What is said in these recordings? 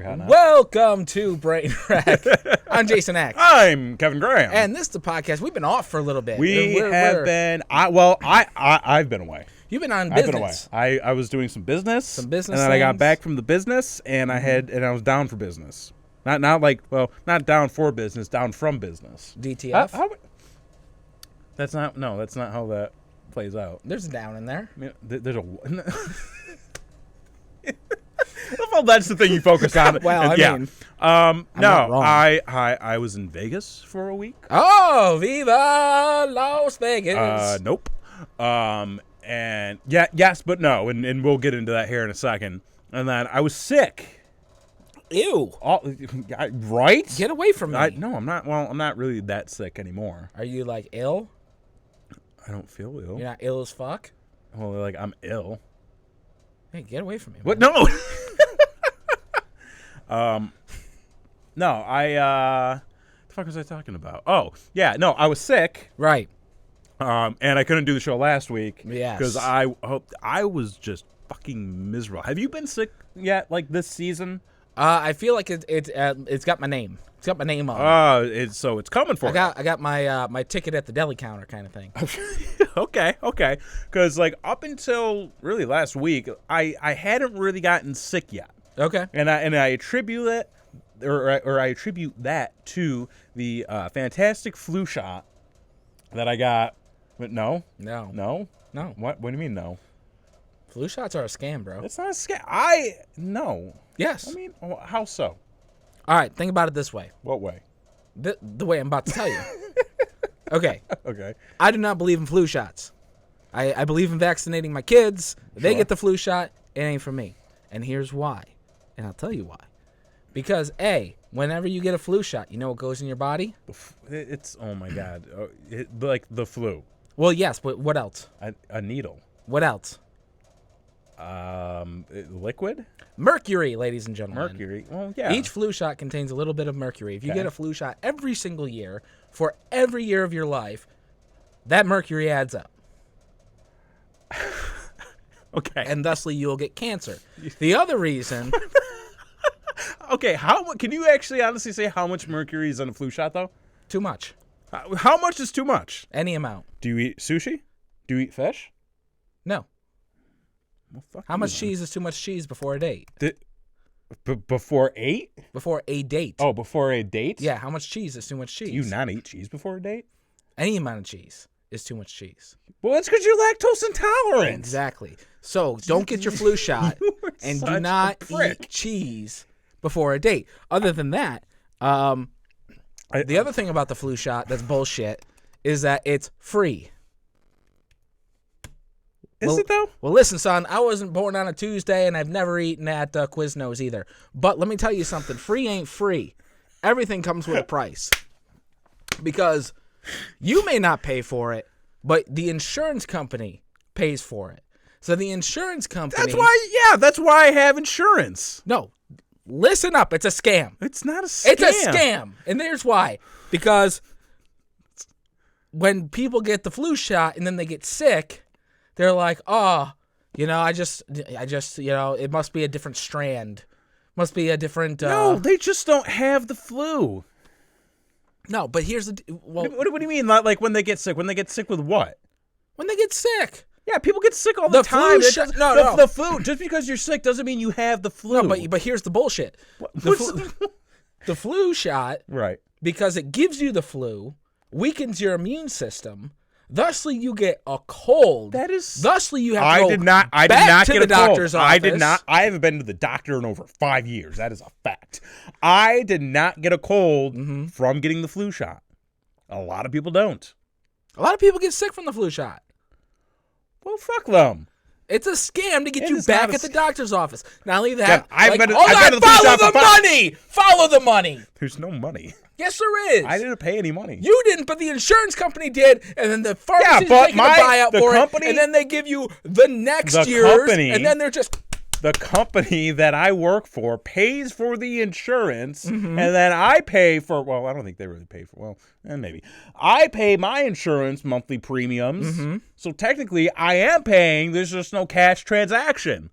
hot now. Welcome to Brain Wreck. I'm Jason X. I'm Kevin Graham. And this is the podcast. We've been off for a little bit. I've been away. You've been on business. I've been away. I was doing some business. And then I got back from the business, and I was down for business. Not down for business, down from business. DTF? That's not how that plays out. There's a down in there. I mean, there's a... Well, that's the thing you focus on. Well, I was in Vegas for a week. Oh, Viva Las Vegas. Nope. And yes, but no, and we'll get into that here in a second. And then I was sick. Ew. Right? Get away from me. No, I'm not. Well, I'm not really that sick anymore. Are you, like, ill? I don't feel ill. You're not ill as fuck? Well, like, I'm ill. Hey, get away from me. What? Man. No. No, the fuck was I talking about? Oh, yeah, no, I was sick. Right. And I couldn't do the show last week. Yes. Because I was just fucking miserable. Have you been sick yet, like, this season? I feel like it's got my name. It's got my name on it. So it's coming for I got my my ticket at the deli counter kind of thing. Okay. Because, like, up until really last week, I hadn't really gotten sick yet. Okay. And I attribute it, or I attribute that to the fantastic flu shot that I got. But no. What do you mean no? Flu shots are a scam, bro. It's not a scam. No. Yes. I mean, how so? All right, think about it this way. What way? The way I'm about to tell you. Okay. Okay. I do not believe in flu shots. I believe in vaccinating my kids. If they get the flu shot, it ain't for me. And here's why. And I'll tell you why. Because, A, whenever you get a flu shot, you know what goes in your body? It's, oh my God. Like the flu. Well, yes, but what else? A needle. What else? Liquid? Mercury, ladies and gentlemen. Mercury. Well, yeah. Each flu shot contains a little bit of mercury. If you get a flu shot every single year for every year of your life, that mercury adds up. Okay. And thusly you'll get cancer. The other reason... Okay, can you actually honestly say how much mercury is in a flu shot, though? Too much. How much is too much? Any amount. Do you eat sushi? Do you eat fish? No. Well, fuck How much cheese is too much cheese before a date? Before 8? Before a date. Oh, before a date? Yeah, how much cheese is too much cheese? Do you not eat cheese before a date? Any amount of cheese is too much cheese. Well, that's because you're lactose intolerant. Exactly. So don't get your flu shot and do not eat cheese before a date. Other than that, the other thing about the flu shot that's bullshit is that it's free. Is it, though? Well, listen, son, I wasn't born on a Tuesday, and I've never eaten at Quiznos either. But let me tell you something. Free ain't free. Everything comes with a price. Because you may not pay for it, but the insurance company pays for it. So the insurance company... That's why I have insurance. No, listen up. It's a scam. It's not a scam. It's a scam. And there's why. Because when people get the flu shot and then they get sick... They're like, I just, it must be a different strand. Must be a different... No, they just don't have the flu. No, but here's the... Well, what do you mean? Like when they get sick? When they get sick with what? When they get sick. Yeah, people get sick all the time. No. The flu. Just because you're sick doesn't mean you have the flu. No, but here's the bullshit. The flu shot, right? Because it gives you the flu, weakens your immune system... Thusly, you get a cold. Thusly, you have to go back to the doctor's office. I did not. I haven't been to the doctor in over 5 years. That is a fact. I did not get a cold from getting the flu shot. A lot of people don't. A lot of people get sick from the flu shot. Well, fuck them. It's a scam to get you back at the doctor's office. Not only that, I've been to the flu shot follow the money. Follow the money. There's no money. Yes, there is. I didn't pay any money. You didn't, but the insurance company did, and then the pharmacy's taking a buyout for it, and then they give you the next year's, and then they're just... The company that I work for pays for the insurance, and then I pay for... Well, I don't think they really pay for... Well, maybe. I pay my insurance monthly premiums, so technically I am paying. There's just no cash transaction.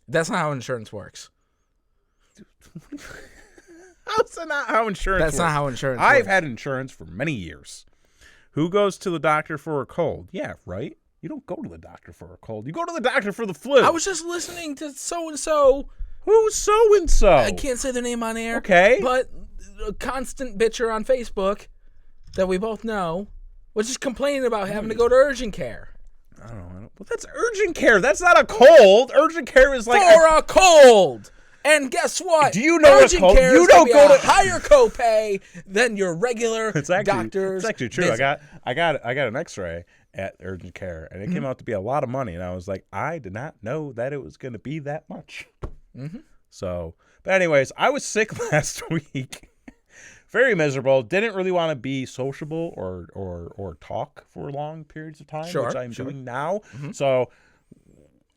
That's not how insurance works. How's that not how insurance That's works? not how insurance I've works. had insurance for many years. Who goes to the doctor for a cold? Yeah, right? You don't go to the doctor for a cold. You go to the doctor for the flu. I was just listening to so-and-so. Who's so-and-so? I can't say their name on air. Okay. But a constant bitcher on Facebook that we both know was just complaining about having to go to urgent care. I don't know. Well, that's urgent care. That's not a cold. Urgent care is like... For a cold. And guess what? Do you know urgent what care you is don't gonna go be to a higher copay than your regular doctor's. It's actually true. visit. I got an X-ray at urgent care, and it came out to be a lot of money. And I was like, I did not know that it was going to be that much. So, but anyways, I was sick last week. Very miserable. Didn't really want to be sociable or talk for long periods of time, which I'm doing now. So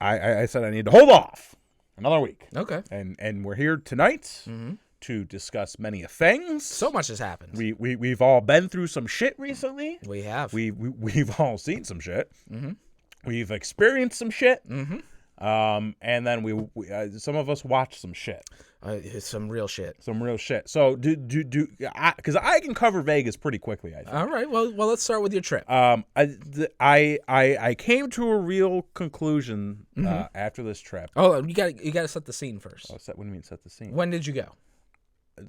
I said I need to hold off another week. Okay. And we're here tonight to discuss many things. So much has happened. We've all been through some shit recently. We have. We've all seen some shit. We've experienced some shit. And then we some of us watched some shit. Some real shit. Some real shit. So because I can cover Vegas pretty quickly, I think. All right. Well, let's start with your trip. I came to a real conclusion after this trip. Oh, you got to set the scene first. What do you mean set the scene? When did you go?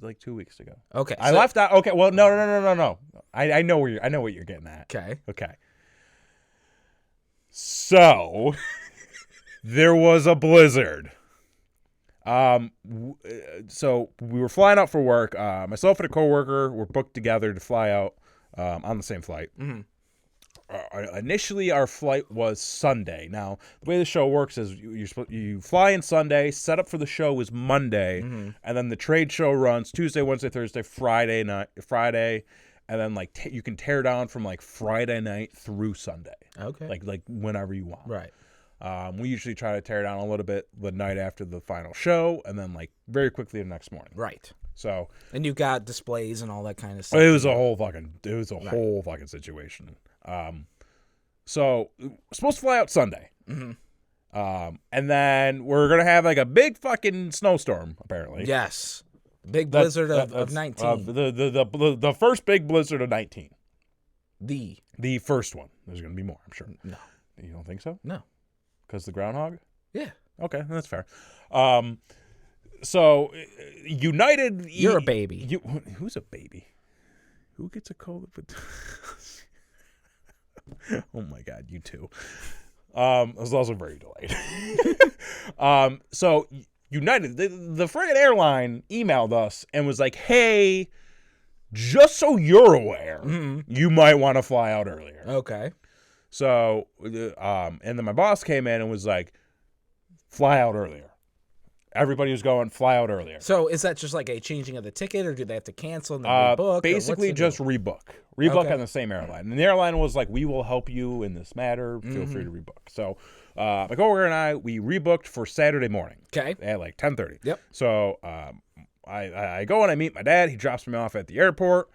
Like 2 weeks ago. Okay. I left out. Okay. Well, no. I know what you're getting at. Okay. So there was a blizzard. So we were flying out for work. Myself and a coworker were booked together to fly out on the same flight. Initially, our flight was Sunday. Now, the way the show works is you fly in Sunday, set up for the show is Monday, and then the trade show runs Tuesday, Wednesday, Thursday, Friday, and then you can tear down from like Friday night through Sunday. Okay. Like whenever you want. Right. We usually try to tear down a little bit the night after the final show, and then like very quickly the next morning. Right. So. And you got displays and all that kind of stuff. It was a whole fucking situation. So supposed to fly out Sunday. And then we're gonna have like a big fucking snowstorm apparently. Yes. Big blizzard of 19. The first big blizzard of 19. The first one. There's gonna be more, I'm sure. No. You don't think so? No. Because the groundhog? Yeah. Okay, that's fair. So United. You're a baby. Who's a baby? Who gets a cold? Oh my God, you too. I was also very delayed. So United, the friggin' airline emailed us and was like, "Hey, just so you're aware, you might want to fly out earlier." Okay. So, and then my boss came in and was like, "Fly out earlier." Everybody was going, "Fly out earlier." So is that just like a changing of the ticket, or do they have to cancel and then rebook? Basically, just rebook on the same airline. And the airline was like, "We will help you in this matter. Feel free to rebook." So my coworker and I, we rebooked for Saturday morning. Okay. At like 10:30. Yep. So I go and I meet my dad. He drops me off at the airport.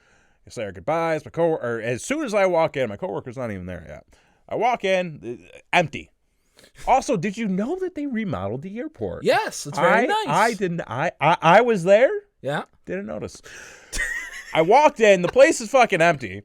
I say our goodbyes. As soon as I walk in, my coworker's not even there yet. I walk in, empty. Also, did you know that they remodeled the airport? Yes, it's very nice. I didn't. I was there. Yeah. Didn't notice. I walked in. The place is fucking empty.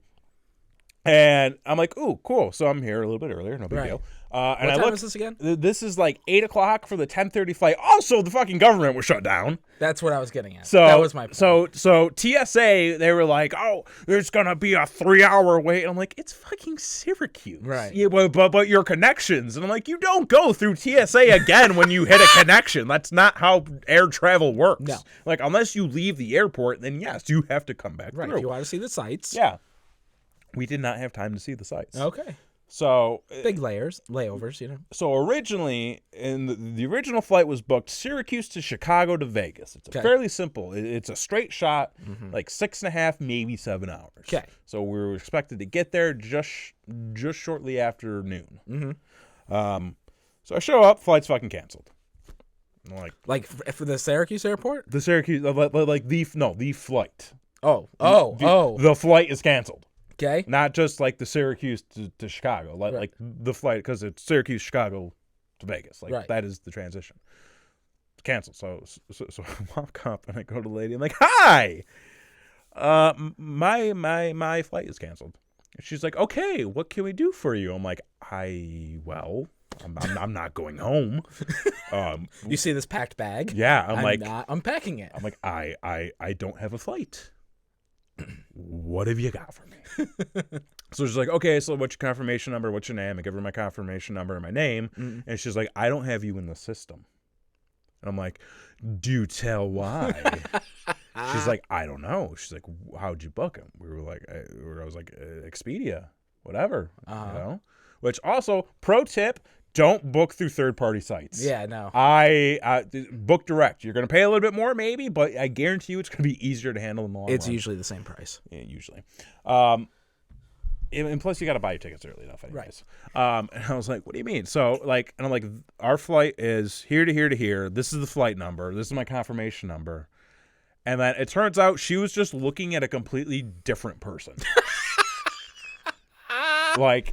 And I'm like, ooh, cool. So I'm here a little bit earlier. No big deal. And what time is this again? This is like 8 o'clock for the 10:30 flight. Also, the fucking government was shut down. That's what I was getting at. So that was my point. So TSA, they were like, oh, there's gonna be a 3-hour wait. And I'm like, it's fucking Syracuse, right? Yeah, but your connections. And I'm like, you don't go through TSA again when you hit a connection. That's not how air travel works. No, like unless you leave the airport, then yes, you have to come back. Right. Through. If you want to see the sights. Yeah. We did not have time to see the sights. Okay. So big layovers, you know. So originally, the original flight was booked Syracuse to Chicago to Vegas. It's fairly simple. It's a straight shot, like 6.5, maybe 7 hours. Okay. So we were expected to get there just shortly after noon. So I show up, flight's fucking canceled. I'm like for the Syracuse airport? The Syracuse, the flight. The flight is canceled. Okay. Not just like the Syracuse to Chicago, like the flight, because it's Syracuse, Chicago to Vegas. Like that is the transition. canceled. So I walk up and I go to the lady. I'm like, hi. My flight is canceled. And she's like, okay, what can we do for you? I'm like, I'm not going home. You see this packed bag? Yeah, I'm not unpacking it. I'm like, I don't have a flight. What have you got for me? So she's like, okay, so what's your confirmation number? What's your name? I give her my confirmation number and my name. Mm. And she's like, I don't have you in the system. And I'm like, do tell why. She's like, I don't know. She's like, how'd you book him? I was like, Expedia, whatever, you know? Which also, pro tip, don't book through third-party sites. Yeah, no. I book direct. You're going to pay a little bit more, maybe, but I guarantee you it's going to be easier to handle in the long run. It's usually the same price. Yeah, usually. And plus, you got to buy your tickets early enough, anyways. Right. And I was like, what do you mean? So, and I'm like, our flight is here to here to here. This is the flight number. This is my confirmation number. And then it turns out she was just looking at a completely different person.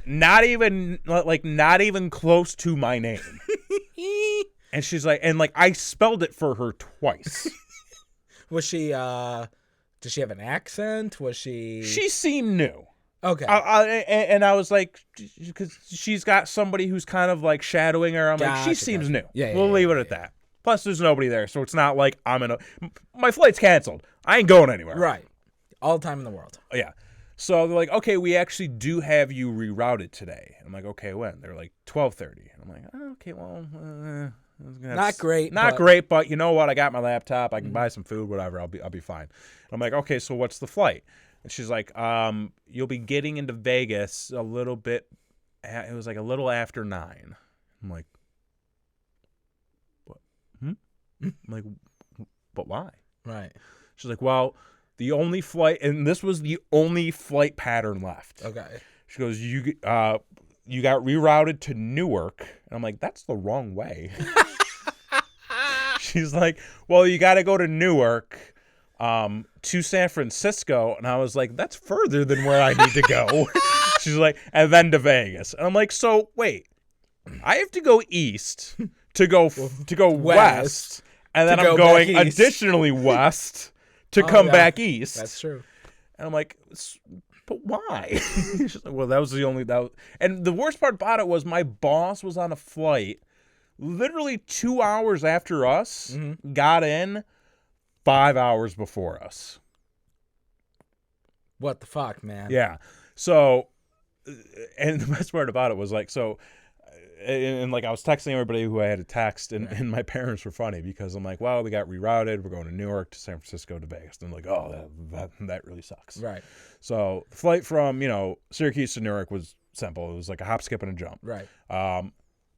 not even close to my name. And she's like, I spelled it for her twice. Was she, did she have an accent? Was she? She seemed new. Okay. And I was like, because she's got somebody who's kind of like shadowing her. I'm like, she seems new. Yeah, we'll leave it at that. Plus, there's nobody there, so it's not like my flight's canceled. I ain't going anywhere. Right. All the time in the world. Yeah. So they're like, okay, we actually do have you rerouted today. I'm like, okay, when? They're like 12:30. I'm like, oh, okay, well, not great. Not great, but you know what? I got my laptop. I can buy some food, whatever. I'll be fine. I'm like, okay, so what's the flight? And she's like, you'll be getting into Vegas a little bit. It was like a little after 9. I'm like, what? I'm like, but why? Right. She's like, well, the only flight, and this was the only flight pattern left. Okay. She goes, you got rerouted to Newark. And I'm like, that's the wrong way. She's like, well, you got to go to Newark to San Francisco. And I was like, that's further than where I need to go. She's like, and then to Vegas. And I'm like, so wait, I have to go east to go west. And then I'm going additionally west to come back east. That's true. And I'm like, but why? She's like, well, that was the only and the worst part about it was my boss was on a flight literally 2 hours after us, got in 5 hours before us. What the fuck, man? Yeah. So, and the best part about it was like, so, and like I was texting everybody who I had to text, and my parents were funny because I'm like, well, we got rerouted. We're going to Newark to San Francisco to Vegas. And I'm like, oh, that really sucks. Right. So the flight from, Syracuse to Newark was simple. It was like a hop, skip, and a jump. Right.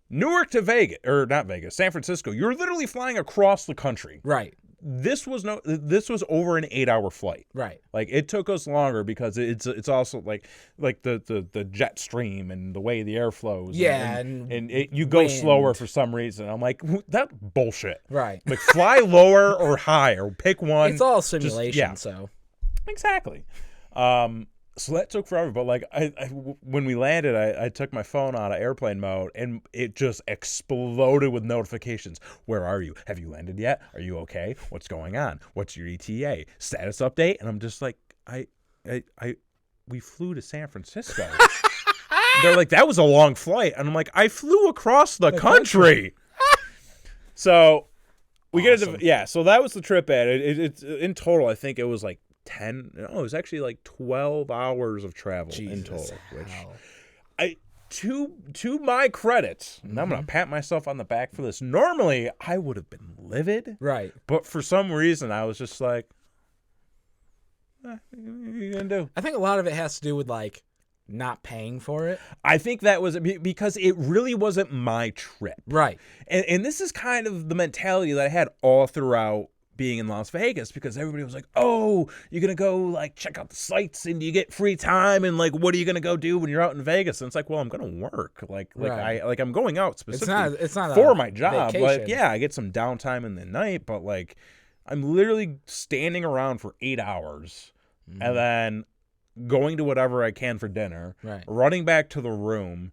Newark to Vegas, or not Vegas, San Francisco. You're literally flying across the country. Right. This was over an 8-hour flight. Right. Like it took us longer because it's also like the jet stream and the way the air flows. Yeah, you go slower for some reason. I'm like, that bullshit. Right. Like fly lower or higher, pick one. It's all simulation. So exactly. So that took forever, but like I when we landed, I took my phone out of airplane mode, and it just exploded with notifications. Where are you? Have you landed yet? Are you okay? What's going on? What's your ETA? Status update? And I'm just like, we flew to San Francisco. They're like, that was a long flight, and I'm like, I flew across the country. So we get into so that was the trip at it. It's in total, I think it was like 10. No, it was actually like 12 hours of travel in total. Which, to my credit, and I'm gonna pat myself on the back for this. Normally, I would have been livid, right? But for some reason, I was just like, what are you gonna do? I think a lot of it has to do with like not paying for it. I think that was because it really wasn't my trip, right? And this is kind of the mentality that I had all throughout being in Las Vegas, because everybody was like, oh, you're going to go like check out the sights and you get free time, and like, what are you going to go do when you're out in Vegas? And it's like, well, I'm going to work. I'm going out specifically it's not for my job. Vacation. Like, yeah, I get some downtime in the night, but like I'm literally standing around for 8 hours and then going to whatever I can for dinner, running back to the room,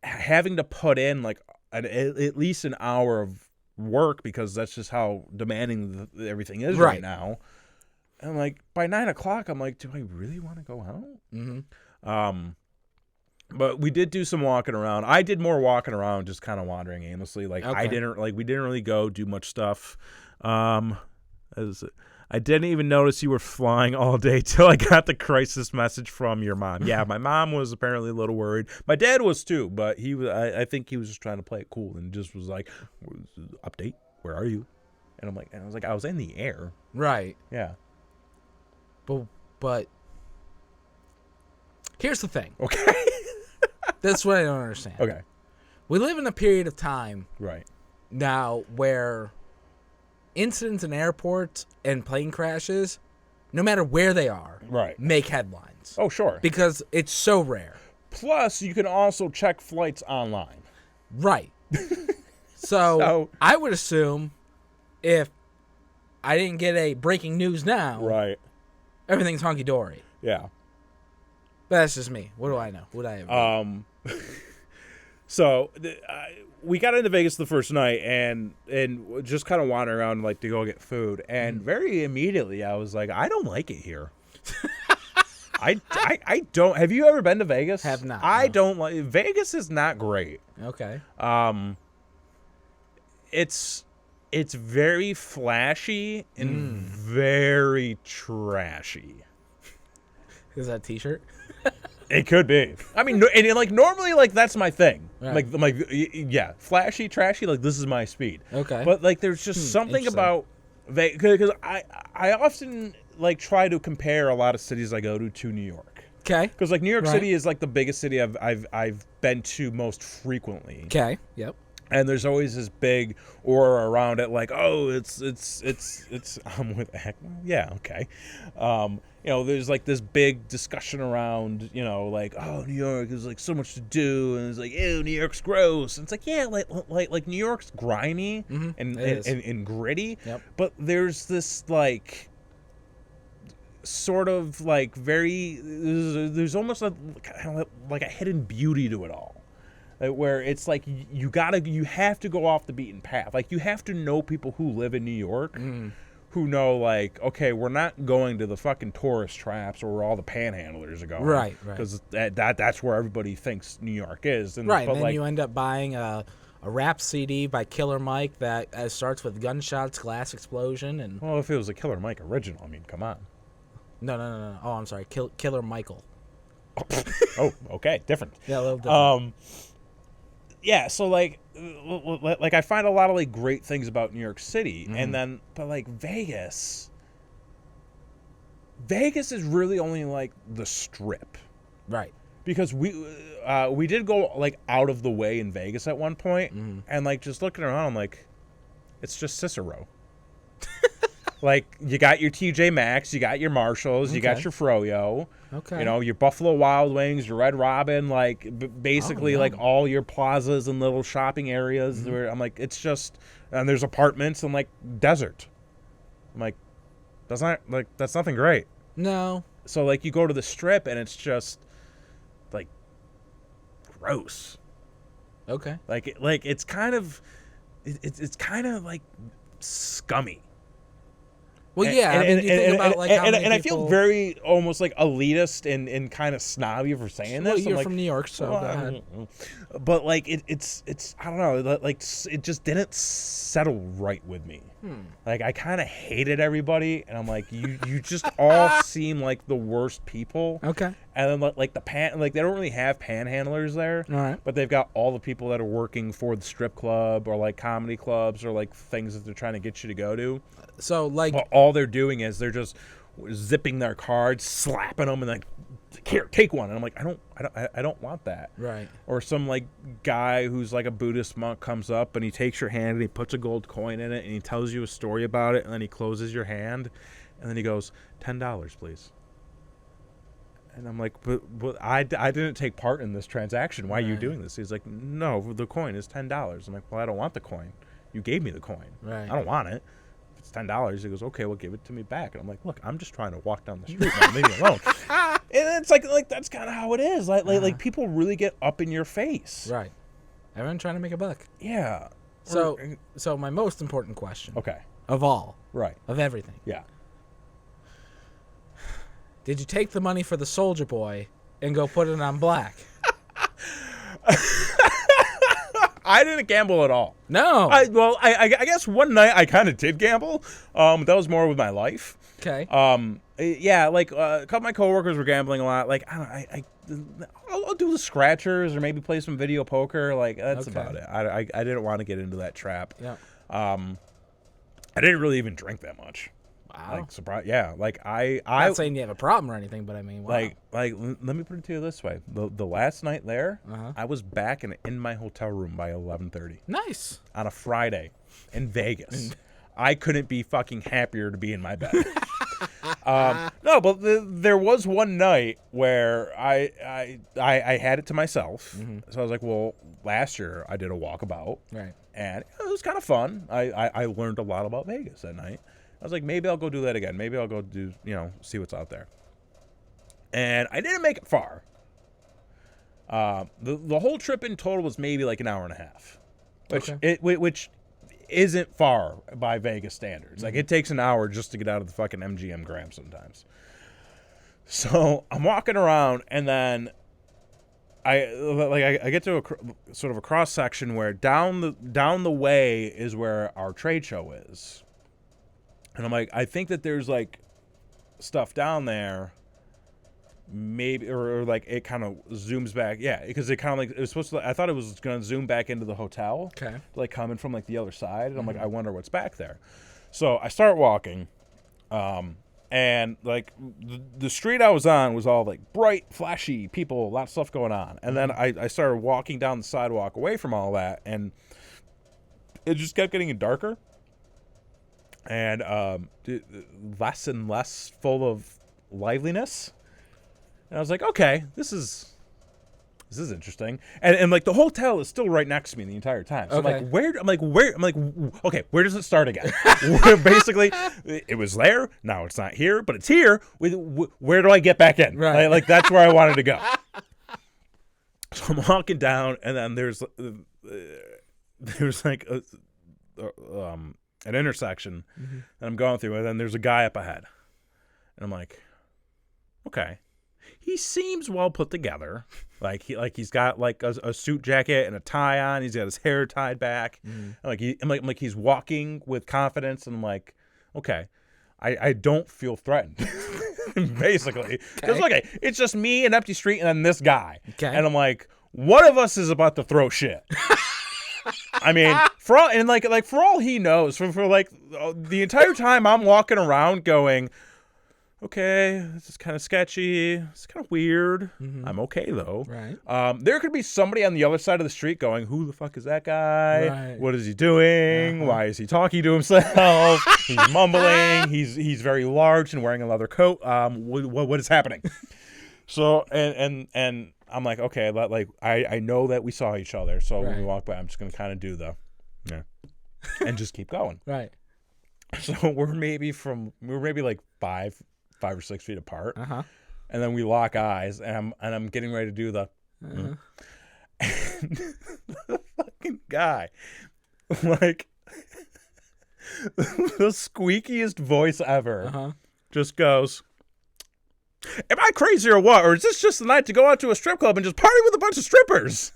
having to put in like at least an hour of work because that's just how demanding everything is right now. And like by 9 o'clock, I'm like, do I really want to go out? Mm-hmm. But we did do some walking around. I did more walking around, just kind of wandering aimlessly. Like we didn't really go do much stuff. I didn't even notice you were flying all day till I got the crisis message from your mom. Yeah, my mom was apparently a little worried. My dad was too, but I think he was just trying to play it cool and just was like, "Update, where are you?" And I was like, I was in the air. Right. Yeah. But here's the thing. Okay. That's what I don't understand. Okay. We live in a period of time now where incidents in airports and plane crashes, no matter where they are, make headlines. Oh, sure. Because it's so rare. Plus, you can also check flights online. Right. So I would assume if I didn't get a breaking news now, everything's hunky-dory. Yeah. But that's just me. What do I know? What I have? So we got into Vegas the first night and just kind of wandering around like to go get food. And very immediately I was like, I don't like it here. I don't. Have you ever been to Vegas? Have not. I don't like Vegas. Is not great. Okay. It's very flashy and very trashy. Is that a t-shirt? It could be. I mean, and like normally, like that's my thing. Right. Like, yeah, flashy, trashy. Like this is my speed. Okay. But like, there's just something about because I often like try to compare a lot of cities I go to New York. Okay. Because like New York City is like the biggest city I've been to most frequently. Okay. Yep. And there's always this big aura around it, like, oh, it's I'm with yeah, okay. There's like this big discussion around, like, oh, New York is like so much to do, and it's like, ew, New York's gross. And it's like, yeah, like New York's grimy and gritty. Yep. But there's this like sort of like there's almost kind of like a hidden beauty to it all. Where it's like you have to go off the beaten path. Like you have to know people who live in New York, who know like, okay, we're not going to the fucking tourist traps or where all the panhandlers are going, right? Because that's where everybody thinks New York is, and then you end up buying a rap CD by Killer Mike that starts with gunshots, glass explosion, and well, if it was a Killer Mike original, I mean, come on. No. Oh, I'm sorry, Killer Michael. Oh, okay, different. Yeah, a little different. Yeah, so like I find a lot of like great things about New York City, but like Vegas is really only like the Strip, right? Because we did go like out of the way in Vegas at one point, and like just looking around, I'm like, it's just Cicero. Like you got your TJ Maxx, you got your Marshalls, you got your Froyo. Okay. Your Buffalo Wild Wings, your Red Robin, like basically like all your plazas and little shopping areas where I'm like, it's just, and there's apartments and like desert. I'm like, that's nothing great. No. So like you go to the Strip and it's just like gross. Okay. Like it's kind of like scummy. Well, yeah, you think about like how many people... I feel very almost like elitist and kind of snobby for saying this. Well, you're like, from New York, so go ahead. But like it's I don't know, like it just didn't settle right with me. Like I kind of hated everybody, and I'm like, you just all seem like the worst people. Okay. And then like they don't really have panhandlers there. All right. But they've got all the people that are working for the strip club or like comedy clubs or like things that they're trying to get you to go to. So like, well, all they're doing is they're just zipping their cards, slapping them, and like, here, take one. And I'm like, I don't want that. Right. Or some like guy who's like a Buddhist monk comes up and he takes your hand and he puts a gold coin in it and he tells you a story about it and then he closes your hand and then he goes, $10, please. And I'm like, but I didn't take part in this transaction. Why are you doing this? He's like, no, the coin is $10. I'm like, well, I don't want the coin. You gave me the coin. Right. I don't want it. If it's $10, he goes, okay, well, give it to me back. And I'm like, look, I'm just trying to walk down the street. Now, leave me alone. And it's like that's kind of how it is. Like people really get up in your face. Right. Everyone trying to make a buck. Yeah. So my most important question. Okay. Of all. Right. Of everything. Yeah. Did you take the money for the Soldier Boy and go put it on black? I didn't gamble at all. No. I guess one night I kind of did gamble. That was more with my life. Okay. Yeah, like a couple of my coworkers were gambling a lot. Like I'll do the scratchers or maybe play some video poker. Like that's about it. I didn't want to get into that trap. Yeah. I didn't really even drink that much. Wow. Like surprise. Yeah. Like I'm not saying you have a problem or anything, but I mean, wow. Like let me put it to you this way: the last night there, Uh-huh. I was back in my hotel room by 11:30 Nice. on a Friday in Vegas. I couldn't be fucking happier to be in my bed. No, but there was one night where I had it to myself. Mm-hmm. So I was like, well, last year I did a walkabout. Right. And it was kind of fun. I learned a lot about Vegas that night. I was like, maybe I'll go do that again. Maybe I'll go do, see what's out there. And I didn't make it far. The whole trip in total was maybe like an hour and a half, which isn't far by Vegas standards. Like it takes an hour just to get out of the fucking MGM Grand sometimes. So I'm walking around, and then I get to a sort of a cross section where down the way is where our trade show is, and I'm like, I think that there's like stuff down there. Maybe or like it kind of zooms back, yeah, because it kind of like it was supposed to. I thought it was going to zoom back into the hotel, like coming from like the other side. And I'm like, I wonder what's back there. So I start walking, and like the street I was on was all like bright, flashy people, a lot of stuff going on. And then I started walking down the sidewalk away from all that, and it just kept getting darker, and less and less full of liveliness. And I was like, okay, this is interesting. And like the hotel is still right next to me the entire time. So okay. I'm like, okay, where does it start again? Basically, it was there. Now it's not here, but it's here. Where do I get back in? Right. Like that's where I wanted to go. So I'm walking down, and then there's like an intersection that I'm going through, and then there's a guy up ahead. And I'm like, okay. He seems well put together. He's got like a suit jacket and a tie on. He's got his hair tied back. I'm like he's walking with confidence, and I'm like, okay, I don't feel threatened. Basically, okay, it's just me, an empty street, and then this guy. Okay. And I'm like, one of us is about to throw shit. I mean, for all he knows, for like the entire time I'm walking around going, okay, this is kind of sketchy. It's kind of weird. I'm okay, though. Right. There could be somebody on the other side of the street going, who the fuck is that guy? Right. What is he doing? Why is he talking to himself? He's mumbling. He's very large and wearing a leather coat. What is happening? So, and I'm like, okay, like I know that we saw each other. So when we walk by, I'm just going to kind of do and just keep going. Right. So we're maybe like 5 or 6 feet apart, and then we lock eyes, and I'm getting ready to do the, and the fucking guy, like the squeakiest voice ever, just goes, "Am I crazy or what? Or is this just the night to go out to a strip club and just party with a bunch of strippers?"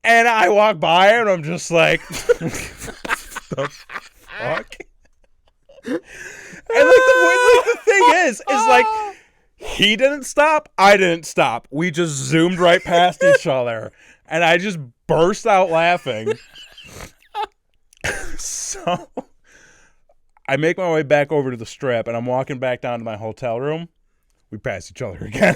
And I walk by, and I'm just like, the fuck? And the thing is like he didn't stop, I didn't stop. We just zoomed right past each other, and I just burst out laughing. So I make my way back over to the strip, and I'm walking back down to my hotel room. We pass each other again.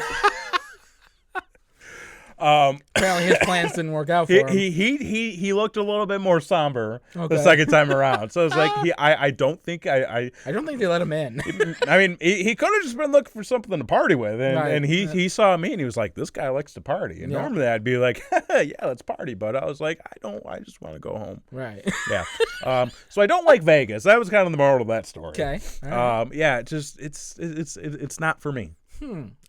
Apparently his plans didn't work out for him. He looked a little bit more somber the second time around. So it's like I don't think I don't think they let him in. I mean, he could have just been looking for something to party with, and he saw me, and he was like, this guy likes to party. And normally I'd be like, yeah, let's party, but I was like, I just want to go home. Right. Yeah. So I don't like Vegas. That was kind of the moral of that story. Okay. All right. Yeah, it's not for me.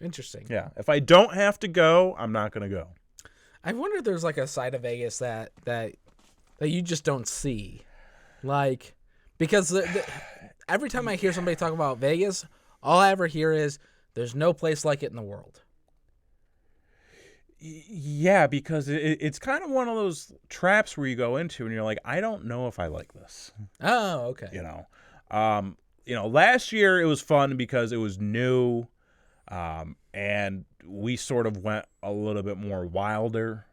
Interesting. Yeah. If I don't have to go, I'm not going to go. I wonder if there's like a side of Vegas that you just don't see, like, because every time I hear somebody talk about Vegas, all I ever hear is there's no place like it in the world. Yeah, because it's kind of one of those traps where you go into and you're like, I don't know if I like this. Oh, okay. Last year it was fun because it was new, and we sort of went a little bit more wilder.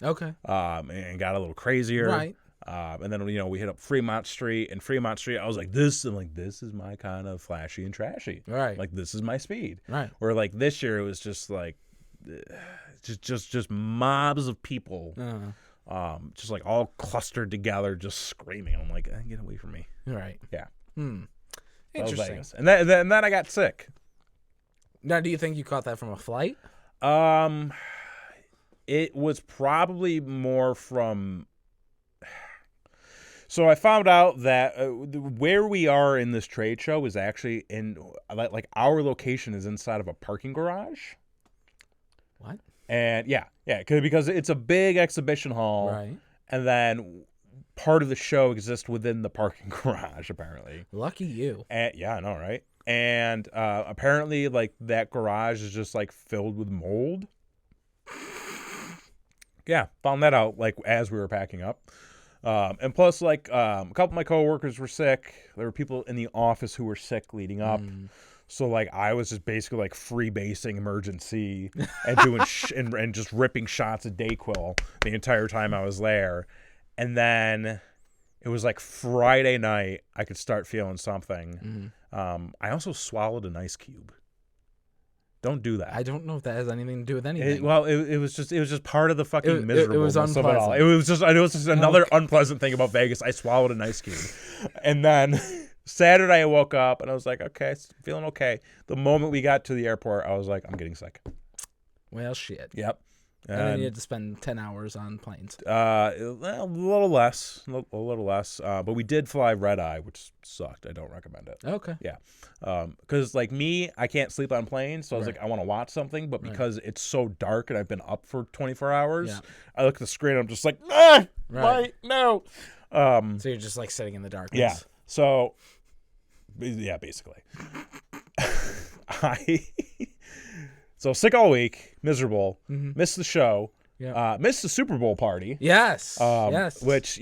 Okay. And got a little crazier. Right. And then we hit up Fremont Street, and Fremont Street, I was like, this is my kind of flashy and trashy. Right. Like, this is my speed. Right. Where like this year it was just like just mobs of people, just like all clustered together, just screaming. I'm like, get away from me. Right. Yeah. Interesting. And then I got sick. Now, do you think you caught that from a flight? It was probably more from. So I found out that where we are in this trade show is actually in like our location is inside of a parking garage. What? And yeah, because it's a big exhibition hall, Right. And then part of the show exists within the parking garage, apparently. Lucky you. And yeah, I know, right? And apparently, like, that garage is just like filled with mold. Yeah, found that out like as we were packing up. And plus, like, a couple of my coworkers were sick. There were people in the office who were sick leading up. So, like, I was just basically, like, freebasing emergency and doing and just ripping shots of Dayquil the entire time I was there. And then it was, like, Friday night, I could start feeling something. I also swallowed an ice cube. Don't do that. I don't know if that has anything to do with anything. It was just part of the fucking miserableness of it all. unpleasant. It was just another unpleasant thing about Vegas. I swallowed an ice cube. And then Saturday I woke up and I was like, okay, feeling okay. The moment we got to the airport, I was like, I'm getting sick. Well, shit. Yep. And then you had to spend 10 hours on planes. A little less. But we did fly red eye, which sucked. I don't recommend it. Okay. Yeah. Because, like me, I can't sleep on planes, so I was like, I want to watch something, but because it's so dark and I've been up for 24 hours, I look at the screen and I'm just like, no. So you're just, like, sitting in the darkness. Yeah. So, yeah, basically. So sick all week, miserable, missed the show, missed the Super Bowl party. Yes. Yes. Which,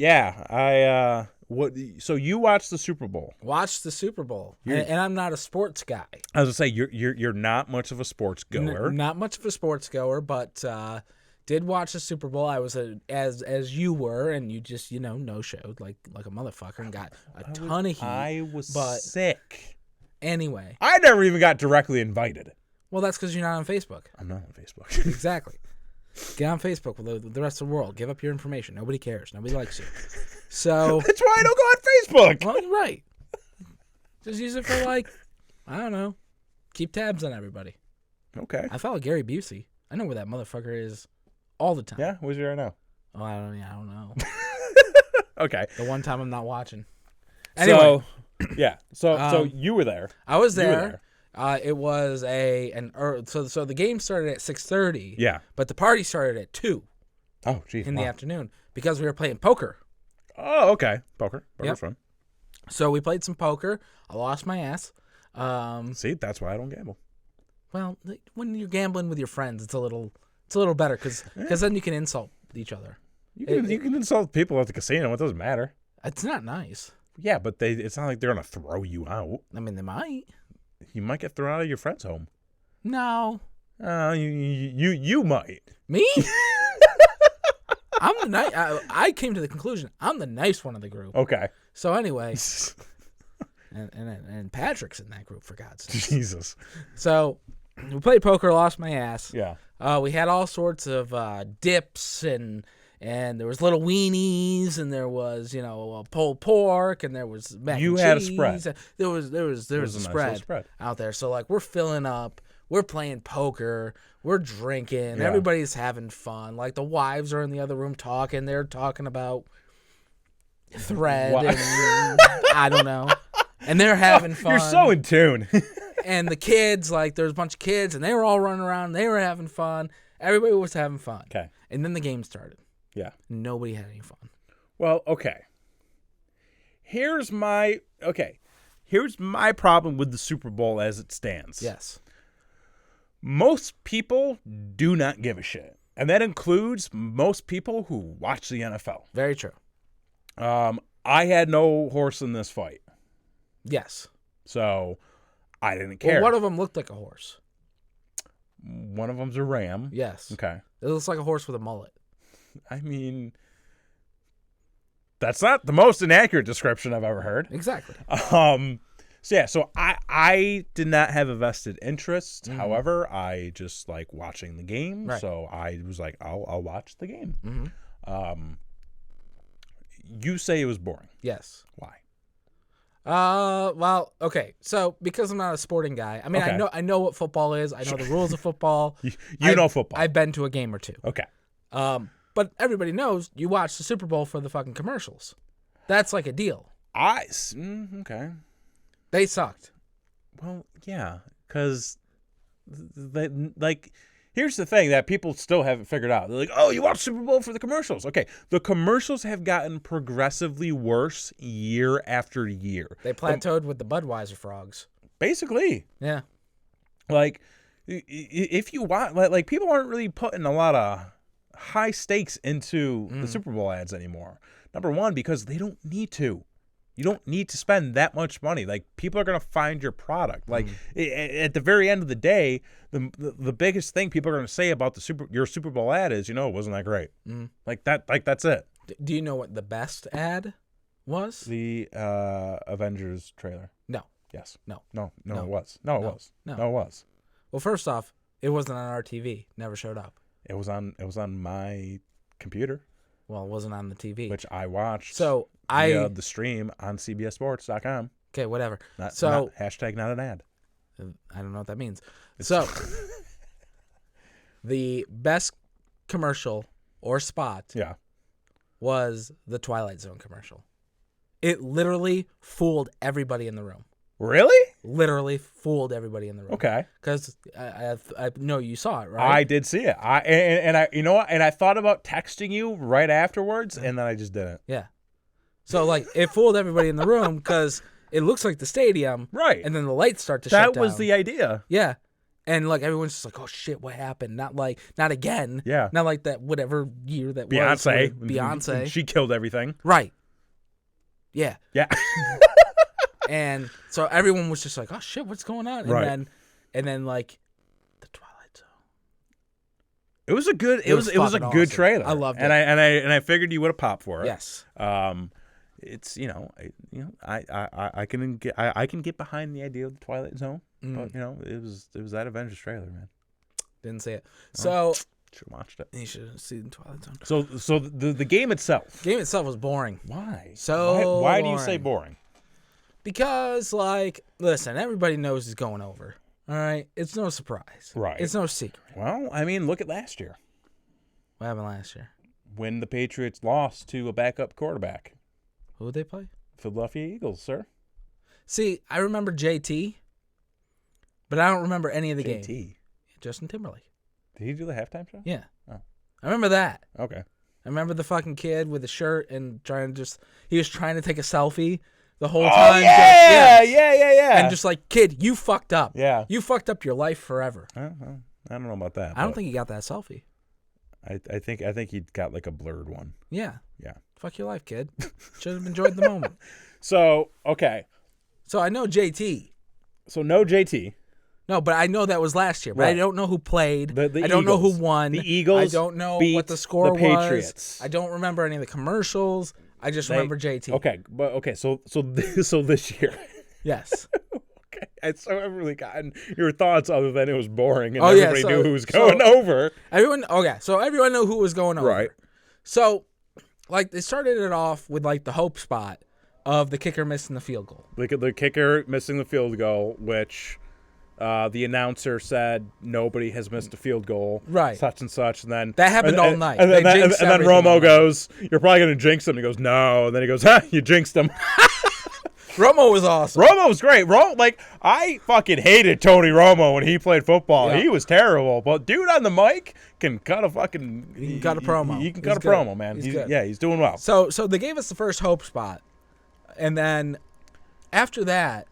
so you watched the Super Bowl. Watched the Super Bowl. And I'm not a sports guy. I was gonna say you're not much of a sports goer. Not much of a sports goer, but did watch the Super Bowl. I was as you were, and you just no showed like a motherfucker and got a ton of heat. I was sick. Anyway, I never even got directly invited. Well, that's because you're not on Facebook. I'm not on Facebook. Exactly. Get on Facebook with the rest of the world. Give up your information. Nobody cares. Nobody likes you. So that's why I don't go on Facebook. Well, you're right. Just use it for I don't know, keep tabs on everybody. Okay. I follow Gary Busey. I know where that motherfucker is all the time. Yeah, where's he right now? Oh, I don't know. Okay. The one time I'm not watching. Anyway. So you were there. I was there. It was so the game started at 6:30. Yeah. But the party started at 2. Oh, geez. In the afternoon because we were playing poker. Oh, okay. Poker's fun. So we played some poker. I lost my ass. See, that's why I don't gamble. Well, when you're gambling with your friends, it's a little better because then you can insult each other. You can insult people at the casino. It doesn't matter. It's not nice. Yeah, but it's not like they're gonna throw you out. I mean, they might. You might get thrown out of your friend's home. No. You might. Me? I'm the nice. I came to the conclusion I'm the nice one of the group. Okay. So anyway, and Patrick's in that group, for God's sake. Jesus. So we played poker, lost my ass. Yeah. We had all sorts of dips and there was little weenies and there was pulled pork and there was mac and cheese. You had a spread. There was a spread out there. So like we're filling up. We're playing poker. We're drinking. Yeah. Everybody's having fun. Like the wives are in the other room talking. They're talking about thread and I don't know. And they're having fun. You're so in tune. And the kids, like there's a bunch of kids and they were all running around. And they were having fun. Everybody was having fun. Okay. And then the game started. Yeah. Nobody had any fun. Well, okay. Here's my problem with the Super Bowl as it stands. Yes. Most people do not give a shit. And that includes most people who watch the NFL. Very true. I had no horse in this fight. Yes. So I didn't care. Well, one of them looked like a horse. One of them's a ram. Yes. Okay. It looks like a horse with a mullet. I mean, that's not the most inaccurate description I've ever heard. Exactly. So I did not have a vested interest. Mm-hmm. However, I just like watching the game. Right. So I was like, I'll watch the game. Mm-hmm. You say it was boring. Yes. Why? Well, okay. So because I'm not a sporting guy, I mean, okay. I know what football is. I know the rules of football. you know football. I've been to a game or two. Okay. But everybody knows you watch the Super Bowl for the fucking commercials. That's like a deal. Okay. They sucked. Well, yeah, because here's the thing that people still haven't figured out. They're like, oh, you watch Super Bowl for the commercials. Okay, the commercials have gotten progressively worse year after year. They plateaued with the Budweiser frogs. Basically. Yeah. Like, if you want, like people aren't really putting a lot of high stakes into the Super Bowl ads anymore. Number one, because they don't need to. You don't need to spend that much money. Like, people are going to find your product. Like, at the very end of the day, the biggest thing people are going to say about your Super Bowl ad is, it wasn't that great. Like that's it. Do you know what the best ad was? The Avengers trailer. No. Yes. No. No, it was. No, it was. No, it was. Well, first off, it wasn't on our TV. Never showed up. It was on my computer. Well, it wasn't on the TV. Which I watched via the stream on CBSSports.com. Okay, whatever. Not hashtag not an ad. I don't know what that means. So, the best commercial or spot was the Twilight Zone commercial. It literally fooled everybody in the room. Really? Literally fooled everybody in the room. Okay. Because I know you saw it, right? I did see it. I thought about texting you right afterwards, and then I just didn't. Yeah. So like it fooled everybody in the room because it looks like the stadium, right? And then the lights start to shut down. That was the idea. Yeah. And like everyone's just like, oh shit, what happened? Not again. Yeah. Not like that whatever year that was. Beyonce. She killed everything. Right. Yeah. Yeah. And so everyone was just like, oh shit, what's going on? And then like the Twilight Zone. It was a good good trailer. I loved it. And I figured you would have popped for it. Yes. It's I can get behind the idea of the Twilight Zone. But it was that Avengers trailer, man. Didn't see it. So should have watched it. You should have seen Twilight Zone. So the game itself. The game itself was boring. Why? Why do you say boring? Because, listen, everybody knows it's going over. All right? It's no surprise. Right. It's no secret. Well, I mean, look at last year. What happened last year? When the Patriots lost to a backup quarterback. Who would they play? Philadelphia Eagles, sir. See, I remember JT, but I don't remember any of the game. JT? Justin Timberlake. Did he do the halftime show? Yeah. Oh. I remember that. Okay. I remember the fucking kid with the shirt and he was trying to take a selfie the whole time. Yeah. And just like, kid, you fucked up. Yeah. You fucked up your life forever. I don't know about that. I don't think he got that selfie. I think he got like a blurred one. Yeah. Yeah. Fuck your life, kid. Should have enjoyed the moment. So, okay. So I know JT. So no JT. No, but I know that was last year. But right. I don't know who played. The I don't know who won. The Eagles. I don't know what the score was. I don't remember any of the commercials. I just remember JT. Okay, so this year. Yes. Okay, so I haven't really gotten your thoughts other than it was boring and everybody knew who was going over. So everyone knew who was going over. Right. So, they started it off with the hope spot of the kicker missing the field goal. The kicker missing the field goal, which the announcer said nobody has missed a field goal. Right. Such and such, and then that happened all night. And then Romo goes, "You're probably gonna jinx him." He goes, "No," and then he goes, "Ha, you jinxed him." Romo was awesome. Romo was great. I fucking hated Tony Romo when he played football. Yeah. He was terrible. But dude on the mic can cut a fucking... He can cut a promo. He can cut He's a promo, man. He's good. Yeah, he's doing well. So they gave us the first hope spot. And then after that,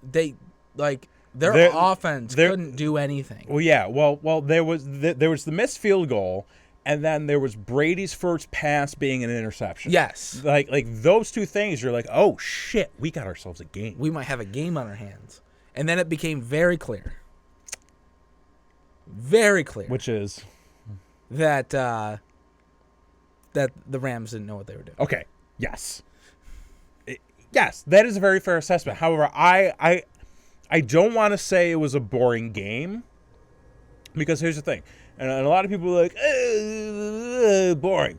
their offense couldn't do anything. Well, yeah. Well, there was the missed field goal, and then there was Brady's first pass being an interception. Yes. Like those two things, you're like, oh shit, we got ourselves a game. We might have a game on our hands. And then it became very clear. Very clear. Which is that the Rams didn't know what they were doing. Okay. Yes. Yes, that is a very fair assessment. However, I don't want to say it was a boring game, because here's the thing, and a lot of people were like, boring.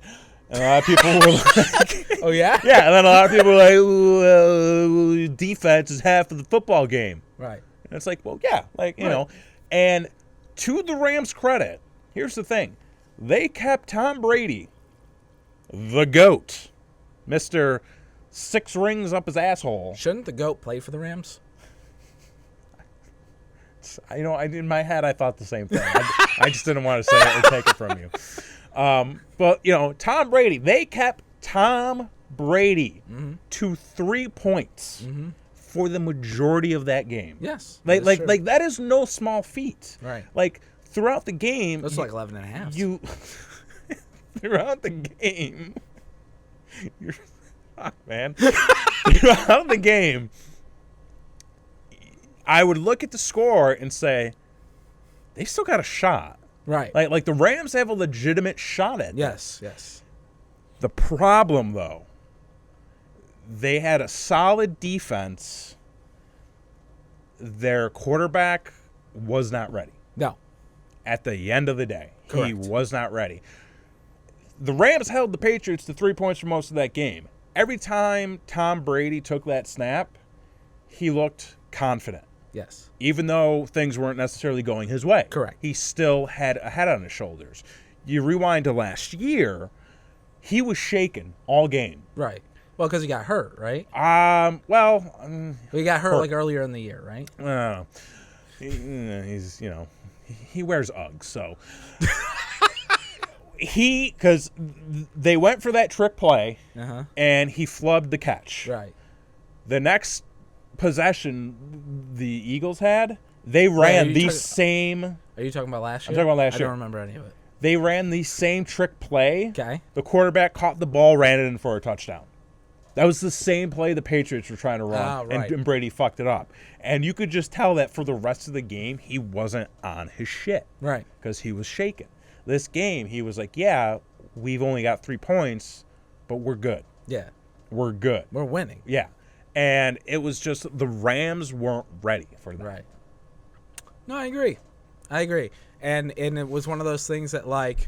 And a lot of people were like, oh yeah, yeah, and then a lot of people were like, defense is half of the football game. Right. And it's like, well, yeah, you know. And to the Rams' credit, here's the thing: they kept Tom Brady, the GOAT, Mr. 6 rings up his asshole. Shouldn't the GOAT play for the Rams? In my head, I thought the same thing. I just didn't want to say it or take it from you. But, Tom Brady, they kept Tom Brady to 3 points for the majority of that game. Yes. Like that is no small feat. Right. Like, throughout the game. That's like 11 and a half. Throughout the game, you're... man. Throughout the game, I would look at the score and say, they still got a shot. Right. Like the Rams have a legitimate shot at this. Yes. The problem, though, they had a solid defense. Their quarterback was not ready. No. At the end of the day, Correct. He was not ready. The Rams held the Patriots to 3 points for most of that game. Every time Tom Brady took that snap, he looked confident. Yes. Even though things weren't necessarily going his way. Correct. He still had a head on his shoulders. You rewind to last year, he was shaken all game. Right. Well, because he got hurt, right? He got hurt like earlier in the year, right? He's, he wears Uggs, so... Because they went for that trick play, and he flubbed the catch. Right. The next possession the Eagles had, they ran the same... Are you talking about last year? I'm talking about last year. I don't remember any of it. They ran the same trick play. Okay. The quarterback caught the ball, ran it in for a touchdown. That was the same play the Patriots were trying to run, right. and Brady fucked it up. And you could just tell that for the rest of the game, he wasn't on his shit. Right. Because he was shaken. This game, he was like, yeah, we've only got 3 points, but we're good. Yeah. We're good. We're winning. Yeah. And it was just the Rams weren't ready for that. Right. No, I agree. And it was one of those things that, like,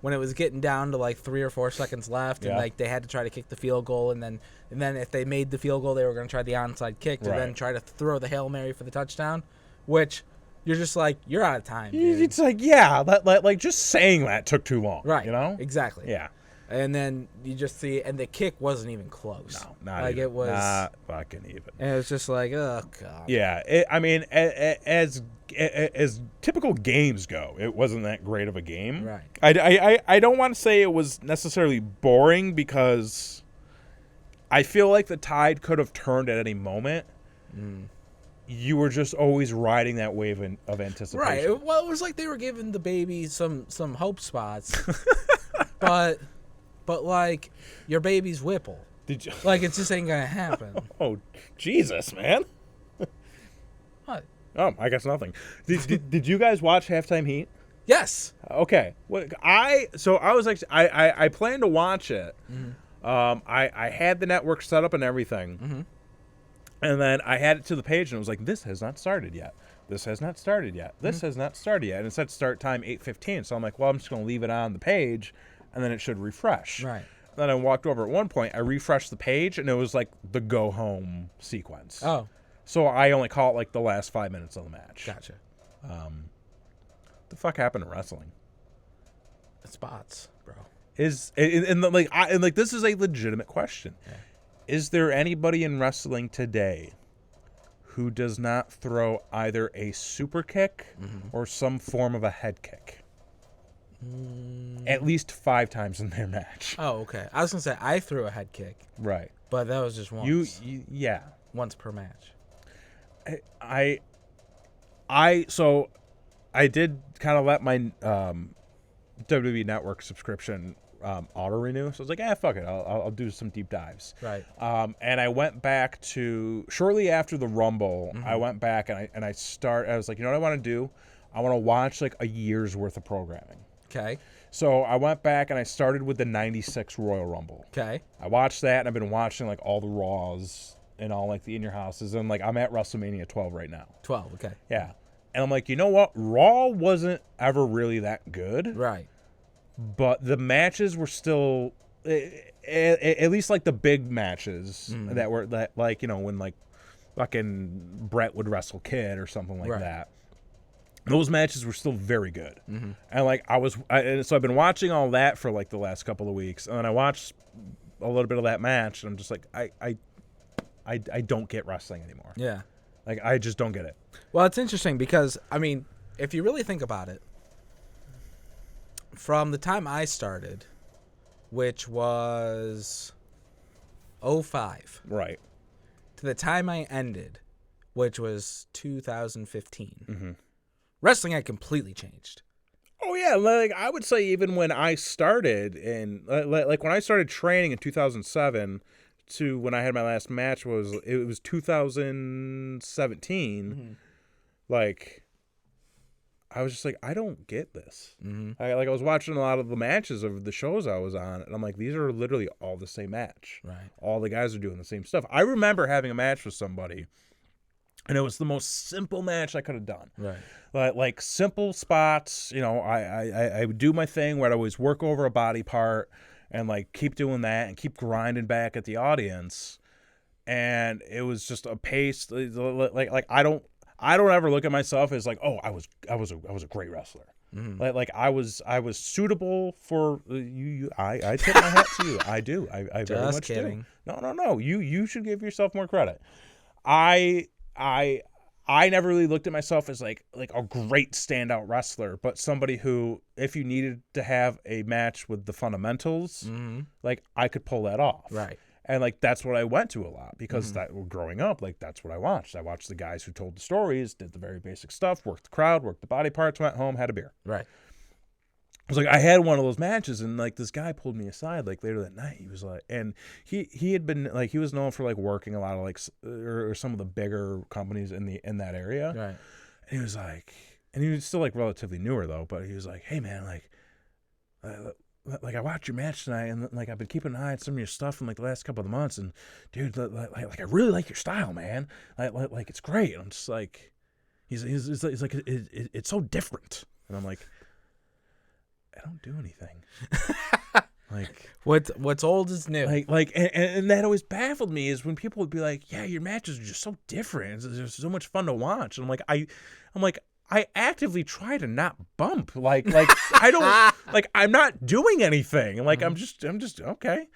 when it was getting down to like 3 or 4 seconds left, and like they had to try to kick the field goal, and then if they made the field goal, they were going to try the onside kick to then try to throw the Hail Mary for the touchdown, which... You're just like, you're out of time, dude. It's like, yeah, like just saying that took too long. Right. You know? Exactly. Yeah. And then you just see, and the kick wasn't even close. No, not like even. It was not fucking even. And it was just like, oh, God. Yeah. As typical games go, it wasn't that great of a game. Right. I don't want to say it was necessarily boring, because I feel like the tide could have turned at any moment. You were just always riding that wave of anticipation. Right. Well, it was like they were giving the baby some hope spots, but like your baby's Whipple. Did you? Like, it just ain't gonna happen. Oh, Jesus, man. What? Oh, I guess nothing. Did you guys watch Halftime Heat? Yes. Okay. I was like, I planned to watch it. I had the network set up and everything. And then I had it to the page, and it was like, this has not started yet. This has not started yet. This has not started yet. And it said start time 8:15. So I'm like, well, I'm just going to leave it on the page, and then it should refresh. Right. Then I walked over at one point. I refreshed the page, and it was like the go home sequence. Oh. So I only caught like the last 5 minutes of the match. Gotcha. The fuck happened to wrestling? Spots, bro. This is a legitimate question. Yeah. Is there anybody in wrestling today who does not throw either a super kick or some form of a head kick? At least 5 times in their match. Oh, okay. I was gonna say I threw a head kick, Right. but that was just once. Yeah. Once per match. So I did kind of let my WWE Network subscription auto renew. So I was like, fuck it, I'll do some deep dives. Right. And I went back to shortly after the Rumble. I went back and I was like, you know what I want to do? I want to watch like a year's worth of programming. Okay. So I went back and I started with the '96 Royal Rumble. Okay. I watched that and I've been watching like all the Raws and all like the In Your Houses, and like I'm at WrestleMania 12 right now. 12. Okay. Yeah. And I'm like, you know what? Raw wasn't ever really that good. Right. But the matches were still, at least like the big matches that like, you know, when like fucking Brett would wrestle Kid or something like that. Those matches were still very good. And like so I've been watching all that for like the last couple of weeks, and then I watched a little bit of that match, and I'm just like, I don't get wrestling anymore. Yeah. Like I just don't get it. Well, it's interesting because I mean, if you really think about it, from the time I started, which was 05, Right. to the time I ended, which was 2015, wrestling had completely changed. Oh yeah, like I would say even when I started like when I started training in 2007 to when I had my last match was 2017. Like I was just like, I don't get this. I was watching a lot of the matches of the shows I was on, and I'm like, these are literally all the same match. Right. All the guys are doing the same stuff. I remember having a match with somebody, and it was the most simple match I could have done. Right. Like simple spots. You know, I would do my thing where I'd always work over a body part and like keep doing that and keep grinding back at the audience. And it was just a pace. Like I don't ever look at myself as like, oh, I was a great wrestler. Like I was suitable for you. I tip my hat to you. I do. I very much kidding. do. No. You should give yourself more credit. I never really looked at myself as like a great standout wrestler, but somebody who, if you needed to have a match with the fundamentals, like I could pull that off. Right. And like that's what I went to a lot because growing up, like that's what I watched. I watched the guys who told the stories, did the very basic stuff, worked the crowd, worked the body parts, went home, had a beer. Right. I was like, I had one of those matches, and like this guy pulled me aside like later that night. He was like, and he had been like, he was known for like working a lot of like or some of the bigger companies in that area. Right. And he was like, and he was still like relatively newer though, but he was like, hey man, like I watched your match tonight, and like I've been keeping an eye on some of your stuff from like the last couple of months, and dude, like I really like your style, man. Like it's great. And I'm just like, he's like it's so different, and I'm like, I don't do anything. Like what's old is new. And that always baffled me is when people would be like, yeah, your matches are just so different. It's so much fun to watch. And I'm like, I actively try to not bump. Like I don't like I'm not doing anything. Like I'm just okay.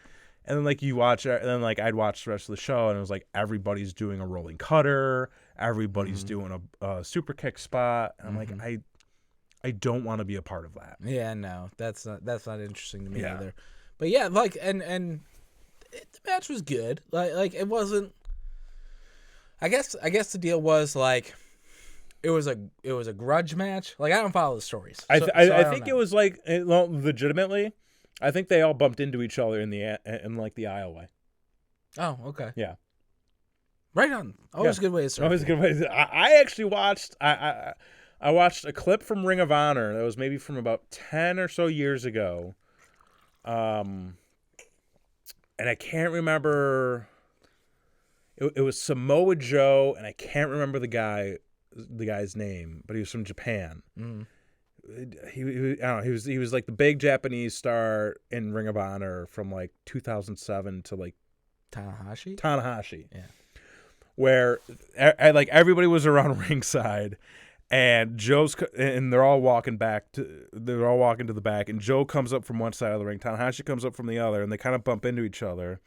And then like you watch it, and then like I'd watch the rest of the show, and it was like everybody's doing a rolling cutter, everybody's doing a super kick spot, and I'm like I don't want to be a part of that. Yeah, no, that's not interesting to me either. But yeah, like and the match was good. Like it wasn't. I guess the deal was like. It was a grudge match. Like I don't follow the stories. I think it was like legitimately. I think they all bumped into each other in the aisleway. Oh, okay. Yeah. Right on. Always a good way to start. Always a good way. I actually watched. I watched a clip from Ring of Honor that was maybe from about 10 or so years ago. And I can't remember. It was Samoa Joe, and I can't remember the guy's name, but he was from Japan. He I don't know, he was like the big Japanese star in Ring of Honor from like 2007 to like Tanahashi. Yeah. Where like everybody was around ringside, and they're all walking to the back, and Joe comes up from one side of the ring, Tanahashi comes up from the other, and they kind of bump into each other.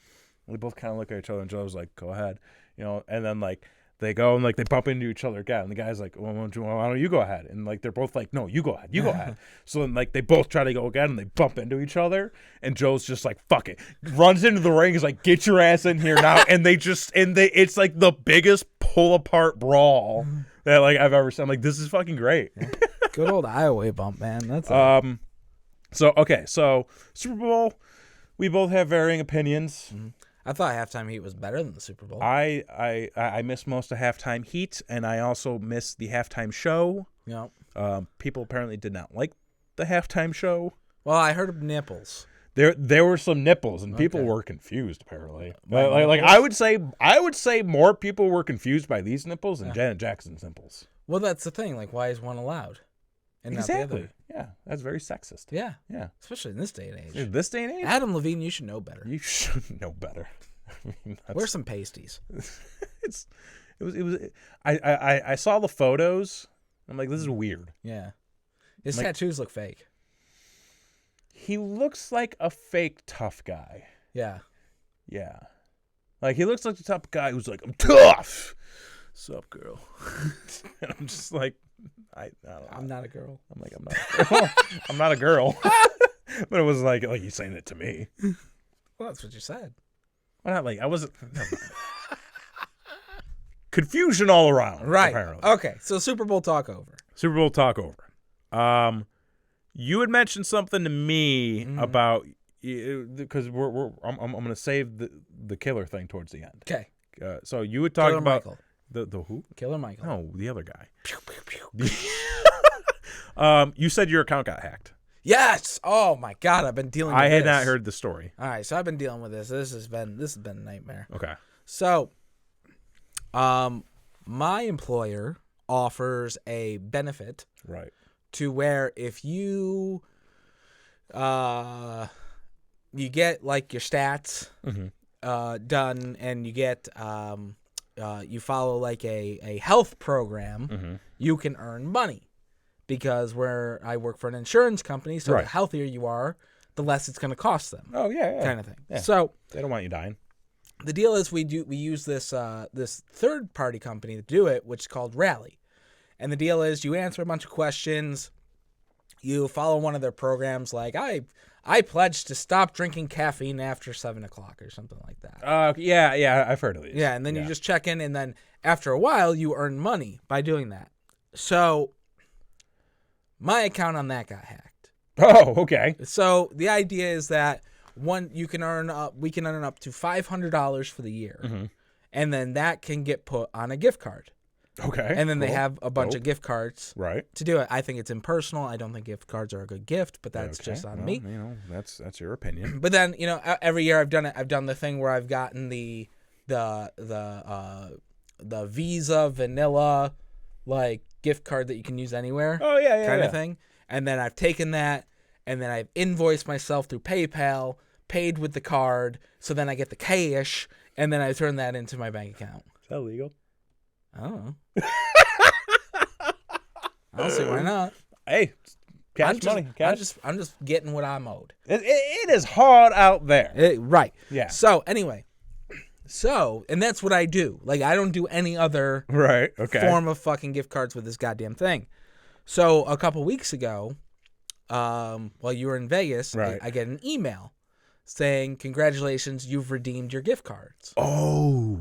And they both kind of look at each other, and Joe's like, "Go ahead," And then like they go and like they bump into each other again. And the guy's like, "Well, why don't you go ahead?" And like they're both like, "No, you go ahead, you go ahead." So then like they both try to go again, and they bump into each other. And Joe's just like, "Fuck it," runs into the ring. Is like, "Get your ass in here now!" And it's like the biggest pull apart brawl that like I've ever seen. I'm like, this is fucking great. Good old Iowa bump, man. That's So Super Bowl, we both have varying opinions. Mm-hmm. I thought halftime heat was better than the Super Bowl. I missed most of halftime heat, and I also missed the halftime show. Yeah. People apparently did not like the halftime show. Well, I heard of nipples. There were some nipples, and people were confused. Apparently, Like I would say more people were confused by these nipples than Janet Jackson's nipples. Well, that's the thing. Like, why is one allowed? And Exactly. not the other? Yeah, that's very sexist. Yeah. Yeah. Especially in this day and age. In this day and age, Adam Levine, you should know better. you should know better. I mean, Wear some pasties. I saw the photos. I'm like, this is weird. Yeah. His tattoos look fake. He looks like a fake tough guy. Yeah. Yeah. Like, he looks like a tough guy who's like, "I'm tough. Sup, girl?" And I'm just like, I don't know. I'm not a girl. I'm like, I'm not a girl. I'm not a girl. But it was like he's saying it to me. Well, that's what you said. Why not? Like, I wasn't. Confusion all around. Right. Apparently. Okay. So Super Bowl talk over. Super Bowl talk over. You had mentioned something to me about because I'm going to save the killer thing towards the end. Okay. So you would talk Killer about Michael. the who? Killer Michael. No, the other guy. You said your account got hacked. Yes. Oh my God, I've been dealing with I this. had not heard the story. All right, so I've been dealing with this. This has been a nightmare. Okay. So, my employer offers a benefit Right. to where if you you get like your stats done and you get you follow like a health program, you can earn money. Because I work for an insurance company, so the healthier you are, the less it's going to cost them. Oh yeah. Kind of thing. Yeah. So they don't want you dying. the deal is we use this this third party company to do it, which is called Rally. And the deal is you answer a bunch of questions, you follow one of their programs, like I pledge to stop drinking caffeine after 7 o'clock or something like that. Yeah, I've heard of these. Yeah, and then you just check in, and then after a while you earn money by doing that. So my account on that got hacked. Oh, okay. So the idea is that we can earn up to $500 for the year, and then that can get put on a gift card. Okay. And then they have a bunch of gift cards to do it. I think it's impersonal. I don't think gift cards are a good gift, but that's just on me. That's your opinion. But then every year I've done it. I've done the thing where I've gotten the Visa vanilla like gift card that you can use anywhere. Oh yeah, kind of thing. And then I've taken that, and then I've invoiced myself through PayPal, paid with the card, so then I get the cash, and then I turn that into my bank account. Is that legal? I don't know. I don't see why not. Hey, cash money. Cash. I'm just getting what I'm owed. It is hard out there. Right. Yeah. So anyway, and that's what I do. Like I don't do any other form of fucking gift cards with this goddamn thing. So a couple weeks ago, while you were in Vegas, I get an email saying, "Congratulations, you've redeemed your gift cards." Oh.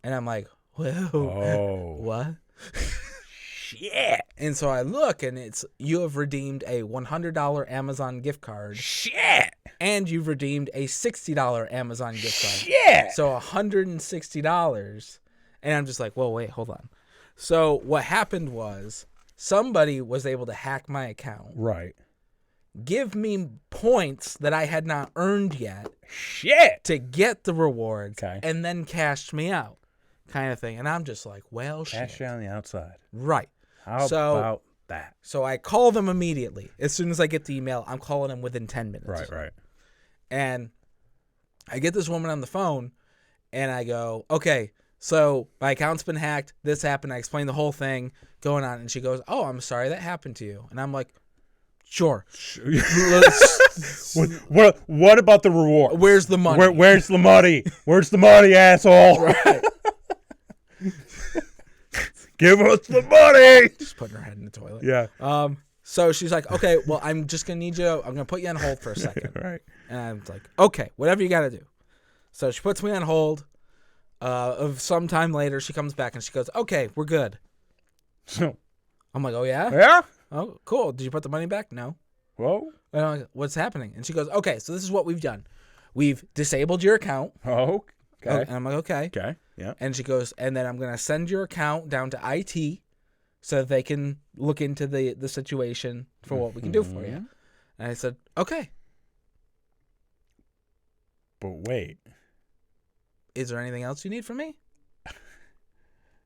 And I'm like, whoa, what? Shit. And so I look, and it's you have redeemed a $100 Amazon gift card. Shit. And you've redeemed a $60 Amazon gift card. Shit. So $160. And I'm just like, whoa, wait, hold on. So what happened was somebody was able to hack my account. Right. Give me points that I had not earned yet. Shit. To get the rewards. Okay. And then cashed me out. Kind of thing. And I'm just like, well, shit. Cash you on the outside. Right. How about that? So I call them immediately. As soon as I get the email, I'm calling them within 10 minutes. Right. And I get this woman on the phone, and I go, okay, so my account's been hacked. This happened. I explain the whole thing going on. And she goes, oh, I'm sorry that happened to you. And I'm like, Sure. What about the reward? Where's the money? Where's the money? Where's the money, asshole? Right. Give us the money. Just putting her head in the toilet. Yeah. So she's like, okay, well, I'm just going to need you. I'm going to put you on hold for a second. Right. And I'm like, okay, whatever you got to do. So she puts me on hold. Of some time later, she comes back and she goes, okay, we're good. So. I'm like, oh, yeah? Yeah? Oh, cool. Did you put the money back? No. Whoa. And I'm like, what's happening? And she goes, okay, so this is what we've done. We've disabled your account. Oh, okay. And I'm like, okay. Okay, yeah. And she goes, and then I'm going to send your account down to IT so that they can look into the situation for what we can do for you. And I said, okay. But wait. Is there anything else you need from me?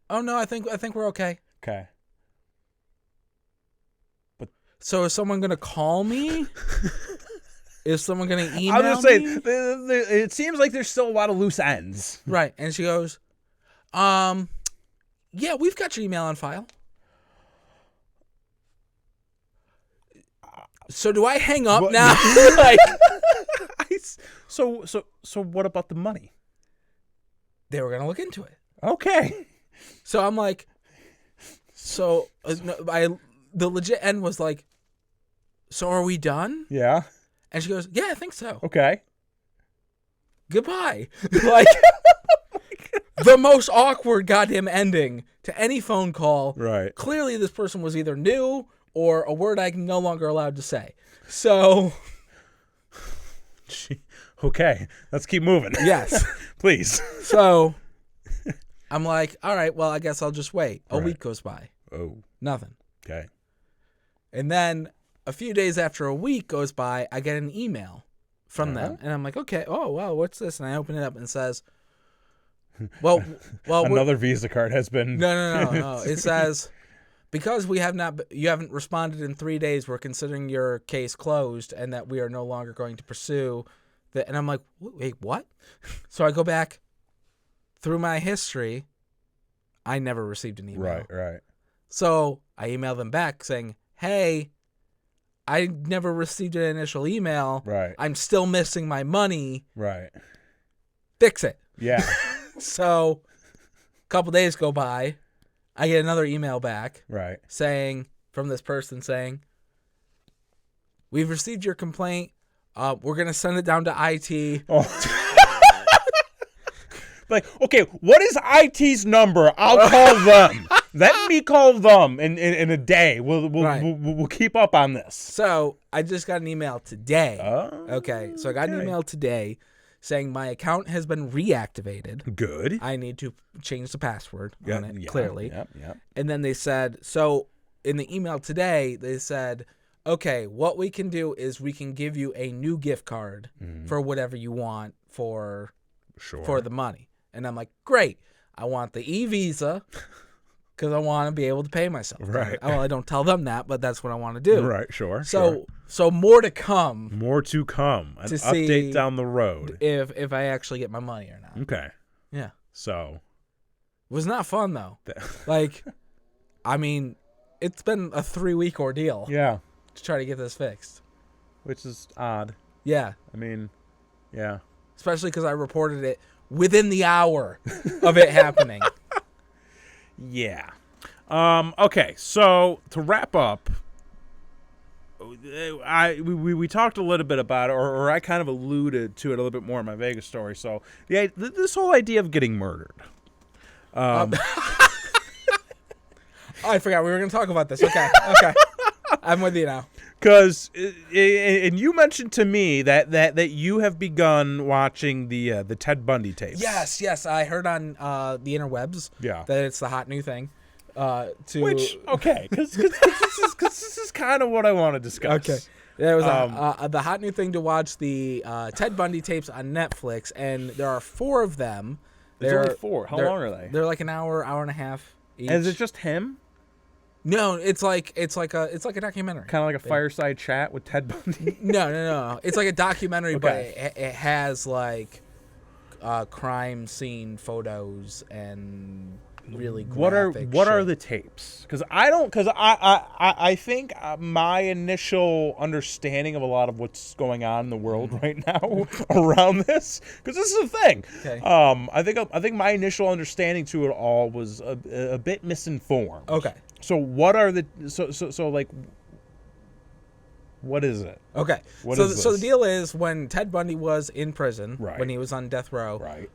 Oh, no, I think we're okay. Okay. So is someone going to call me? Is someone going to email me? I was going to say, it seems like there's still a lot of loose ends. Right. And she goes, yeah, we've got your email on file. So do I hang up now? Like, so what about the money? They were going to look into it. Okay. So I'm like, the legit end was like, so are we done? Yeah. And she goes, yeah, I think so. Okay. Goodbye. Like, the most awkward goddamn ending to any phone call. Right. Clearly this person was either new or a word I'm no longer allowed to say. So. Okay. Let's keep moving. Yes. Please. So I'm like, all right, well, I guess I'll just wait. A Right. week goes by. Oh. Nothing. Okay. And then a few days after a week goes by, I get an email from them. And I'm like, okay, oh, wow, what's this? And I open it up and it says, well, another Visa card has been. No. It says, because you haven't responded in 3 days, we're considering your case closed and that we are no longer going to pursue that. And I'm like, wait, what? So I go back through my history. I never received an email. Right. So I email them back saying, hey, I never received an initial email. Right. I'm still missing my money. Right. Fix it. Yeah. So a couple days go by. I get another email back. Right. From this person saying, we've received your complaint. We're going to send it down to IT. Oh. Like, okay, what is IT's number? I'll call them. Let me call them in a day. We'll keep up on this. So I just got an email today. Oh, okay. So I got an email today saying my account has been reactivated. Good. I need to change the password on it, clearly. Yeah. And then they said, so in the email today, they said, okay, what we can do is we can give you a new gift card for whatever you want for the money. And I'm like, great. I want the e-visa because I want to be able to pay myself. Right. Well, I don't tell them that, but that's what I want to do. Right, sure. So more to come. More to come. An to update see down the road. If I actually get my money or not. Okay. Yeah. So. It was not fun, though. Like, I mean, it's been a 3-week ordeal. Yeah. To try to get this fixed. Which is odd. Yeah. I mean, yeah. Especially because I reported it within the hour of it happening. Yeah. Okay, so to wrap up, we talked a little bit about it, or I kind of alluded to it a little bit more in my Vegas story. So this whole idea of getting murdered. I forgot we were going to talk about this. Okay. I'm with you now. Because, and you mentioned to me that you have begun watching the Ted Bundy tapes. Yes, I heard on the interwebs that it's the hot new thing. Because this is kind of what I want to discuss. Okay. There was the hot new thing to watch the Ted Bundy tapes on Netflix, and there are 4 of them. There's only 4. How long are they? They're like an hour and a half each. And is it just him? No, it's like a documentary. Kind of like a fireside chat with Ted Bundy. No. It's like a documentary, but it has like crime scene photos and really what are graphic the tapes? Because I think my initial understanding of a lot of what's going on in the world right now around this, because this is a thing. Okay. I think my initial understanding to it all was a bit misinformed. Okay. So what are the like? What is it? Okay. So the deal is, when Ted Bundy was in prison, Right. when he was on death row, Right.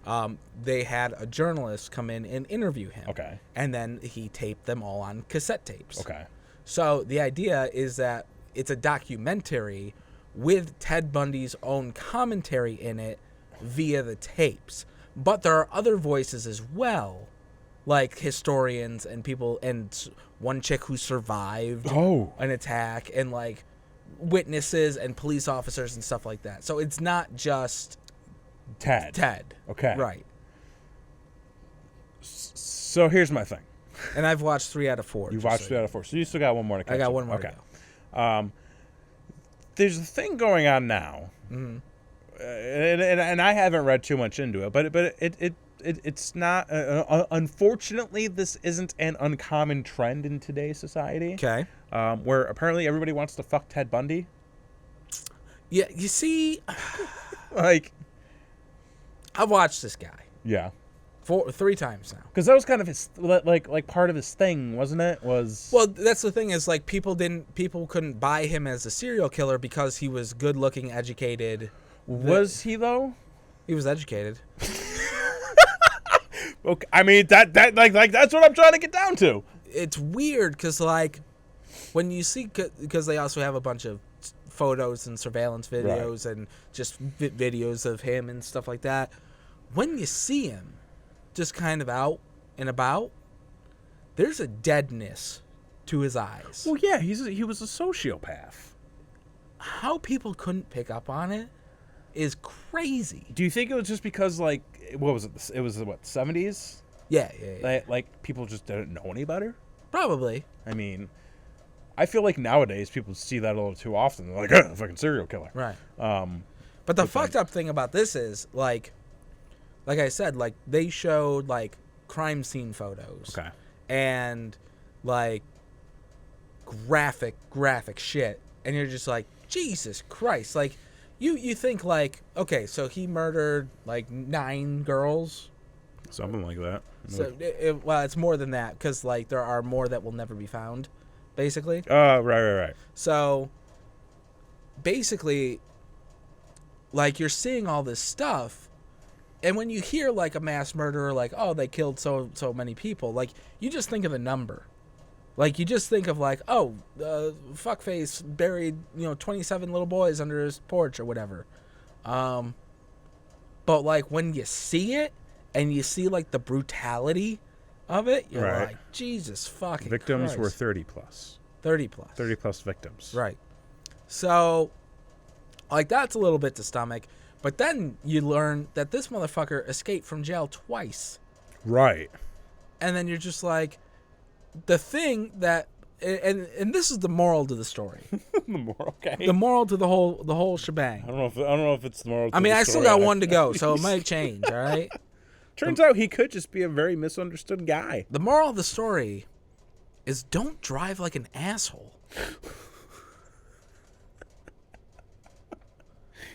They had a journalist come in and interview him. Okay. And then he taped them all on cassette tapes. Okay. So the idea is that it's a documentary with Ted Bundy's own commentary in it via the tapes. But there are other voices as well, like historians and people, and one chick who survived an attack, and like witnesses and police officers and stuff like that. So it's not just Ted. Okay. Right. So here's my thing. And I've watched 3 out of 4. You've watched 3 out of 4. So you still got one more to catch I got up. one more Okay. to go. There's a thing going on now, and I haven't read too much into it, but it's not. Unfortunately, this isn't an uncommon trend in today's society. Okay. Where apparently everybody wants to fuck Ted Bundy. Yeah, you see, Like, I've watched this guy yeah, 3 times now. because that was kind of his like part of his thing, wasn't it? Well, that's the thing, is like people couldn't buy him as a serial killer because he was good looking, educated. Was he though? He was educated. Okay, I mean that like that's what I'm trying to get down to. It's weird because like when you see, because they also have a bunch of photos and surveillance videos and just videos of him and stuff like that. When you see him just kind of out and about, there's a deadness to his eyes. Well, yeah, he was a sociopath. How people couldn't pick up on it is crazy. Do you think it was just because, like, what was it? It was, what, 70s? Yeah. Like, people just didn't know any better? Probably. I mean, I feel like nowadays people see that a little too often. They're like, fucking serial killer. Right. But the fucked up thing about this is, like I said, like, they showed, like, crime scene photos. Okay. And, like, graphic shit. And you're just like, Jesus Christ. Like, you think, like, okay, so he murdered, like, 9 girls. Something like that. So, well, it's more than that, because, like, there are more that will never be found, basically. Right. So, basically, like, you're seeing all this stuff, and when you hear, like, a mass murderer, like, oh, they killed so many people, like, you just think of the number. Like, you just think of, like, oh, fuckface buried, 27 little boys under his porch or whatever. But, like, when you see it, and you see, like, the brutality of it, you're like, Jesus fucking Victims Christ. were 30 plus. 30 plus. 30 plus victims. Right. So, like, that's a little bit to stomach. But then you learn that this motherfucker escaped from jail twice. Right. And then you're just like, the thing that, and this is the moral to the story. Okay. The moral to the whole shebang. I don't know if it's the moral. I mean, I still got one to go, so it might change. All right. Turns out he could just be a very misunderstood guy. The moral of the story is, don't drive like an asshole.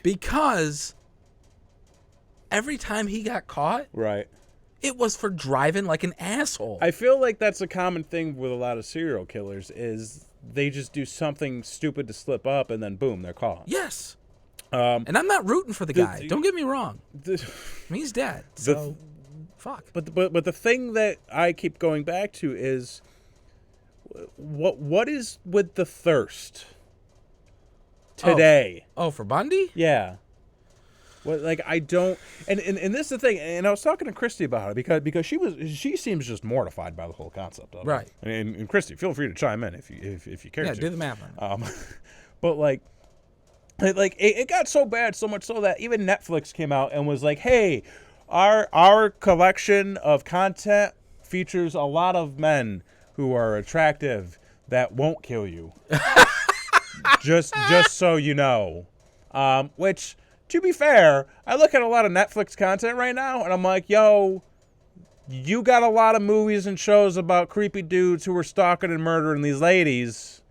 Because every time he got caught, Right. it was for driving like an asshole. I feel like that's a common thing with a lot of serial killers is they just do something stupid to slip up and then boom, they're caught. Yes. And I'm not rooting for the guy. Don't get me wrong. The, I mean, he's dead. So, fuck. but the thing that I keep going back to is what is with the thirst today? Oh, for Bundy? Yeah. Well, like, I don't, and this is the thing, and I was talking to Christy about it because she seems just mortified by the whole concept of it. Right. And Christy, feel free to chime in if you care. Yeah, to. do the math on it. But like it got so bad, so much so that even Netflix came out and was like, hey, our collection of content features a lot of men who are attractive that won't kill you. just so you know. Which, to be fair, I look at a lot of Netflix content right now, and I'm like, yo, you got a lot of movies and shows about creepy dudes who were stalking and murdering these ladies.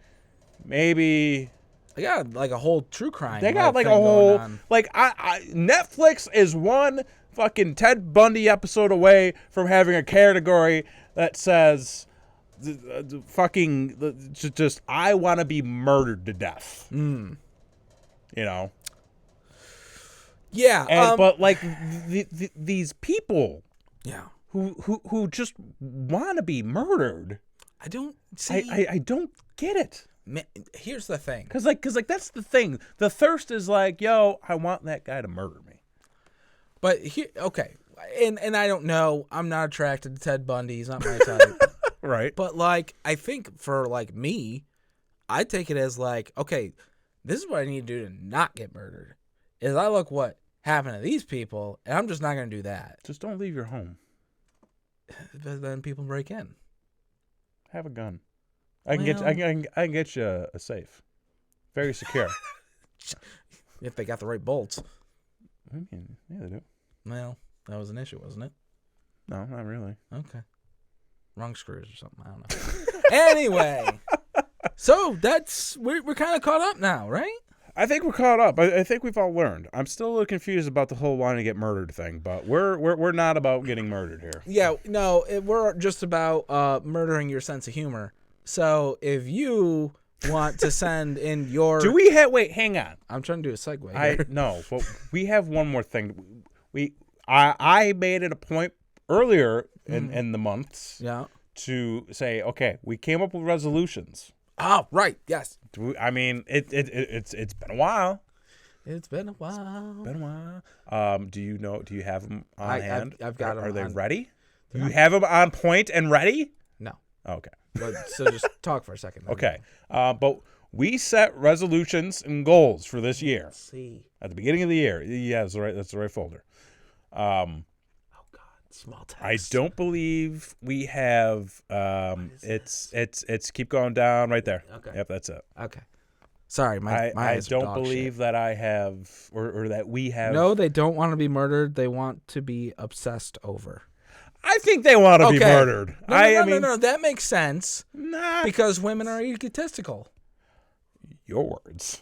Maybe They got like a whole true crime. they got like a thing whole going on. like Netflix is one fucking Ted Bundy episode away from having a category that says just I want to be murdered to death. You know. Yeah, But like these people yeah, who just want to be murdered. I don't see. I don't get it. Here's the thing. Cause that's the thing. The thirst is like, yo, I want that guy to murder me. But here, okay, and I don't know. I'm not attracted to Ted Bundy. He's not my type. Right. But like, I think for like me, I take it as like, okay, this is what I need to do to not get murdered. Is I look what happened to these people, and I'm just not going to do that. Just don't leave your home. But then people break in. Have a gun. I can get you a safe. Very secure. If they got the right bolts. I mean, yeah, they do. Well, that was an issue, wasn't it? No, not really. Okay. Wrong screws or something. I don't know. Anyway, so we're kind of caught up now, right? I think we're caught up. I think we've all learned. I'm still a little confused about the whole wanting to get murdered thing, but we're not about getting murdered here. Yeah, no, we're just about murdering your sense of humor. So if you want to send in your... Do we have... Wait, hang on. I'm trying to do a segue here. No, but we have one more thing. I made it a point earlier in the months to say, okay, we came up with resolutions. Oh, right, yes. I mean, it's been a while. It's been a while. Do you have them on hand? I've got them. Are they ready? Do you have them on point and ready? No. Okay. So just talk for a second. Okay. But we set resolutions and goals for this year. Let's see. At the beginning of the year. Yeah, that's the right folder. Oh God, small text. I don't believe we have it's keep going down right there. Okay. Yep, that's it. Okay. Sorry, my I eyes are don't dog believe shit. that I have or that we have. No, they don't want to be murdered. They want to be obsessed over. I think they want to be murdered. No, that makes sense. Nah. Because women are egotistical. Your words.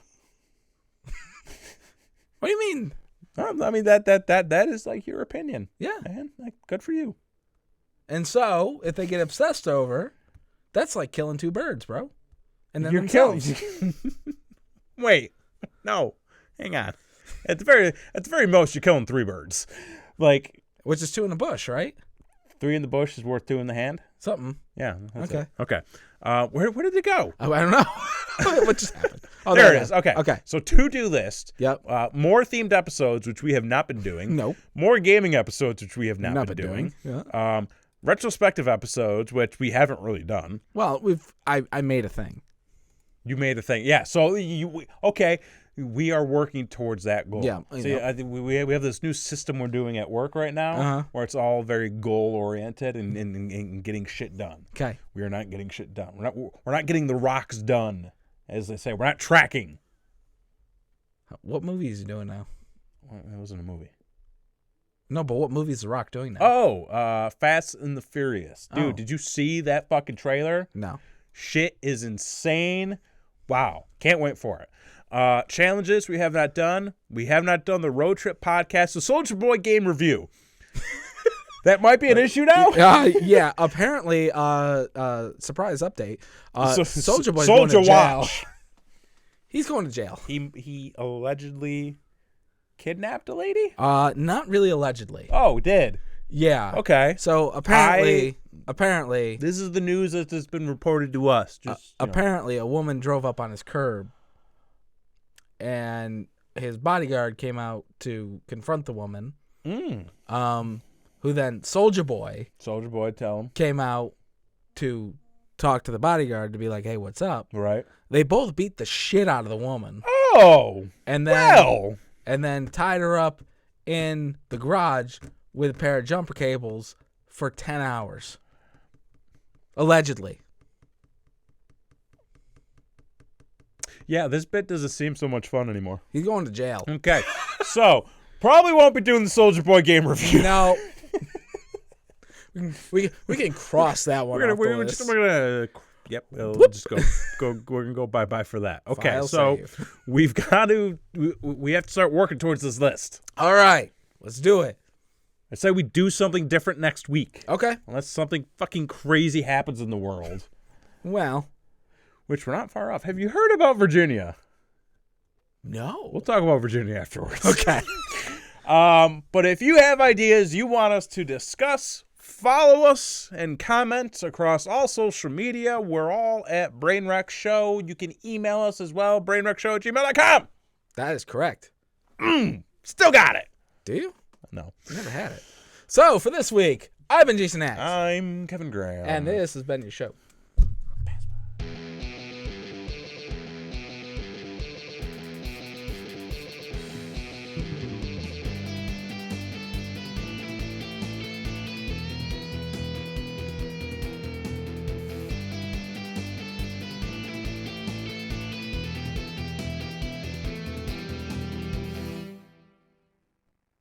What do you mean? I mean that is like your opinion. Yeah. Man, like, good for you. And so, if they get obsessed over, that's like killing two birds, bro. And then You're themselves. Wait. No. Hang on. At the very most, you're killing three birds. Like, Which is two in the bush, right? three in the bush is worth two in the hand. Something. Yeah. That's Okay. it. Okay. Where did it go? Oh, I don't know. What just happened? Oh, there it is. Okay. Okay. So to-do list. Yep. More themed episodes, which we have not been doing. Nope. More gaming episodes, which we have not been doing. Yeah. Retrospective episodes, which we haven't really done. Well, I made a thing. You made a thing. Yeah. So okay. We are working towards that goal. Yeah. See, I think we have this new system we're doing at work right now, where it's all very goal oriented and getting shit done. Okay. We are not getting shit done. We're not getting the rocks done, as they say. We're not tracking. What movie is he doing now? Well, that wasn't a movie. No, but what movie is The Rock doing now? Oh, Fast and the Furious. Dude, Did you see that fucking trailer? No. Shit is insane. Wow. Can't wait for it. Challenges we have not done. We have not done the Road Trip podcast, the Soldier Boy game review. That might be an issue now. Yeah. Apparently, surprise update. Soldier Boy's Soldier going to jail. Watch. He's going to jail. He allegedly kidnapped a lady. Not really allegedly. Oh, did. Yeah. Okay. So apparently, this is the news that has been reported to us. Apparently, a woman drove up on his curb, and his bodyguard came out to confront the woman. Who then Soldier Boy, tell him, came out to talk to the bodyguard to be like, "Hey, what's up?" Right. They both beat the shit out of the woman. Oh. And then tied her up in the garage with a pair of jumper cables for 10 hours. Allegedly. Yeah, this bit doesn't seem so much fun anymore. He's going to jail. Okay. So, probably won't be doing the Soldier Boy game review. No. We can cross that one off the list. Yep, we'll just go. We're gonna go bye for that. Okay, File so save. we have to start working towards this list. All right, let's do it. I say we do something different next week. Okay. Unless something fucking crazy happens in the world. Well, which we're not far off. Have you heard about Virginia? no. We'll talk about Virginia afterwards. Okay. But if you have ideas you want us to discuss, follow us and comment across all social media. We're all at Brainwreck Show. You can email us as well, brainwreckshow@gmail.com. That is correct. Still got it. Do you? No. Never had it. So, for this week, I've been Jason Axe. I'm Kevin Graham. And this has been your show.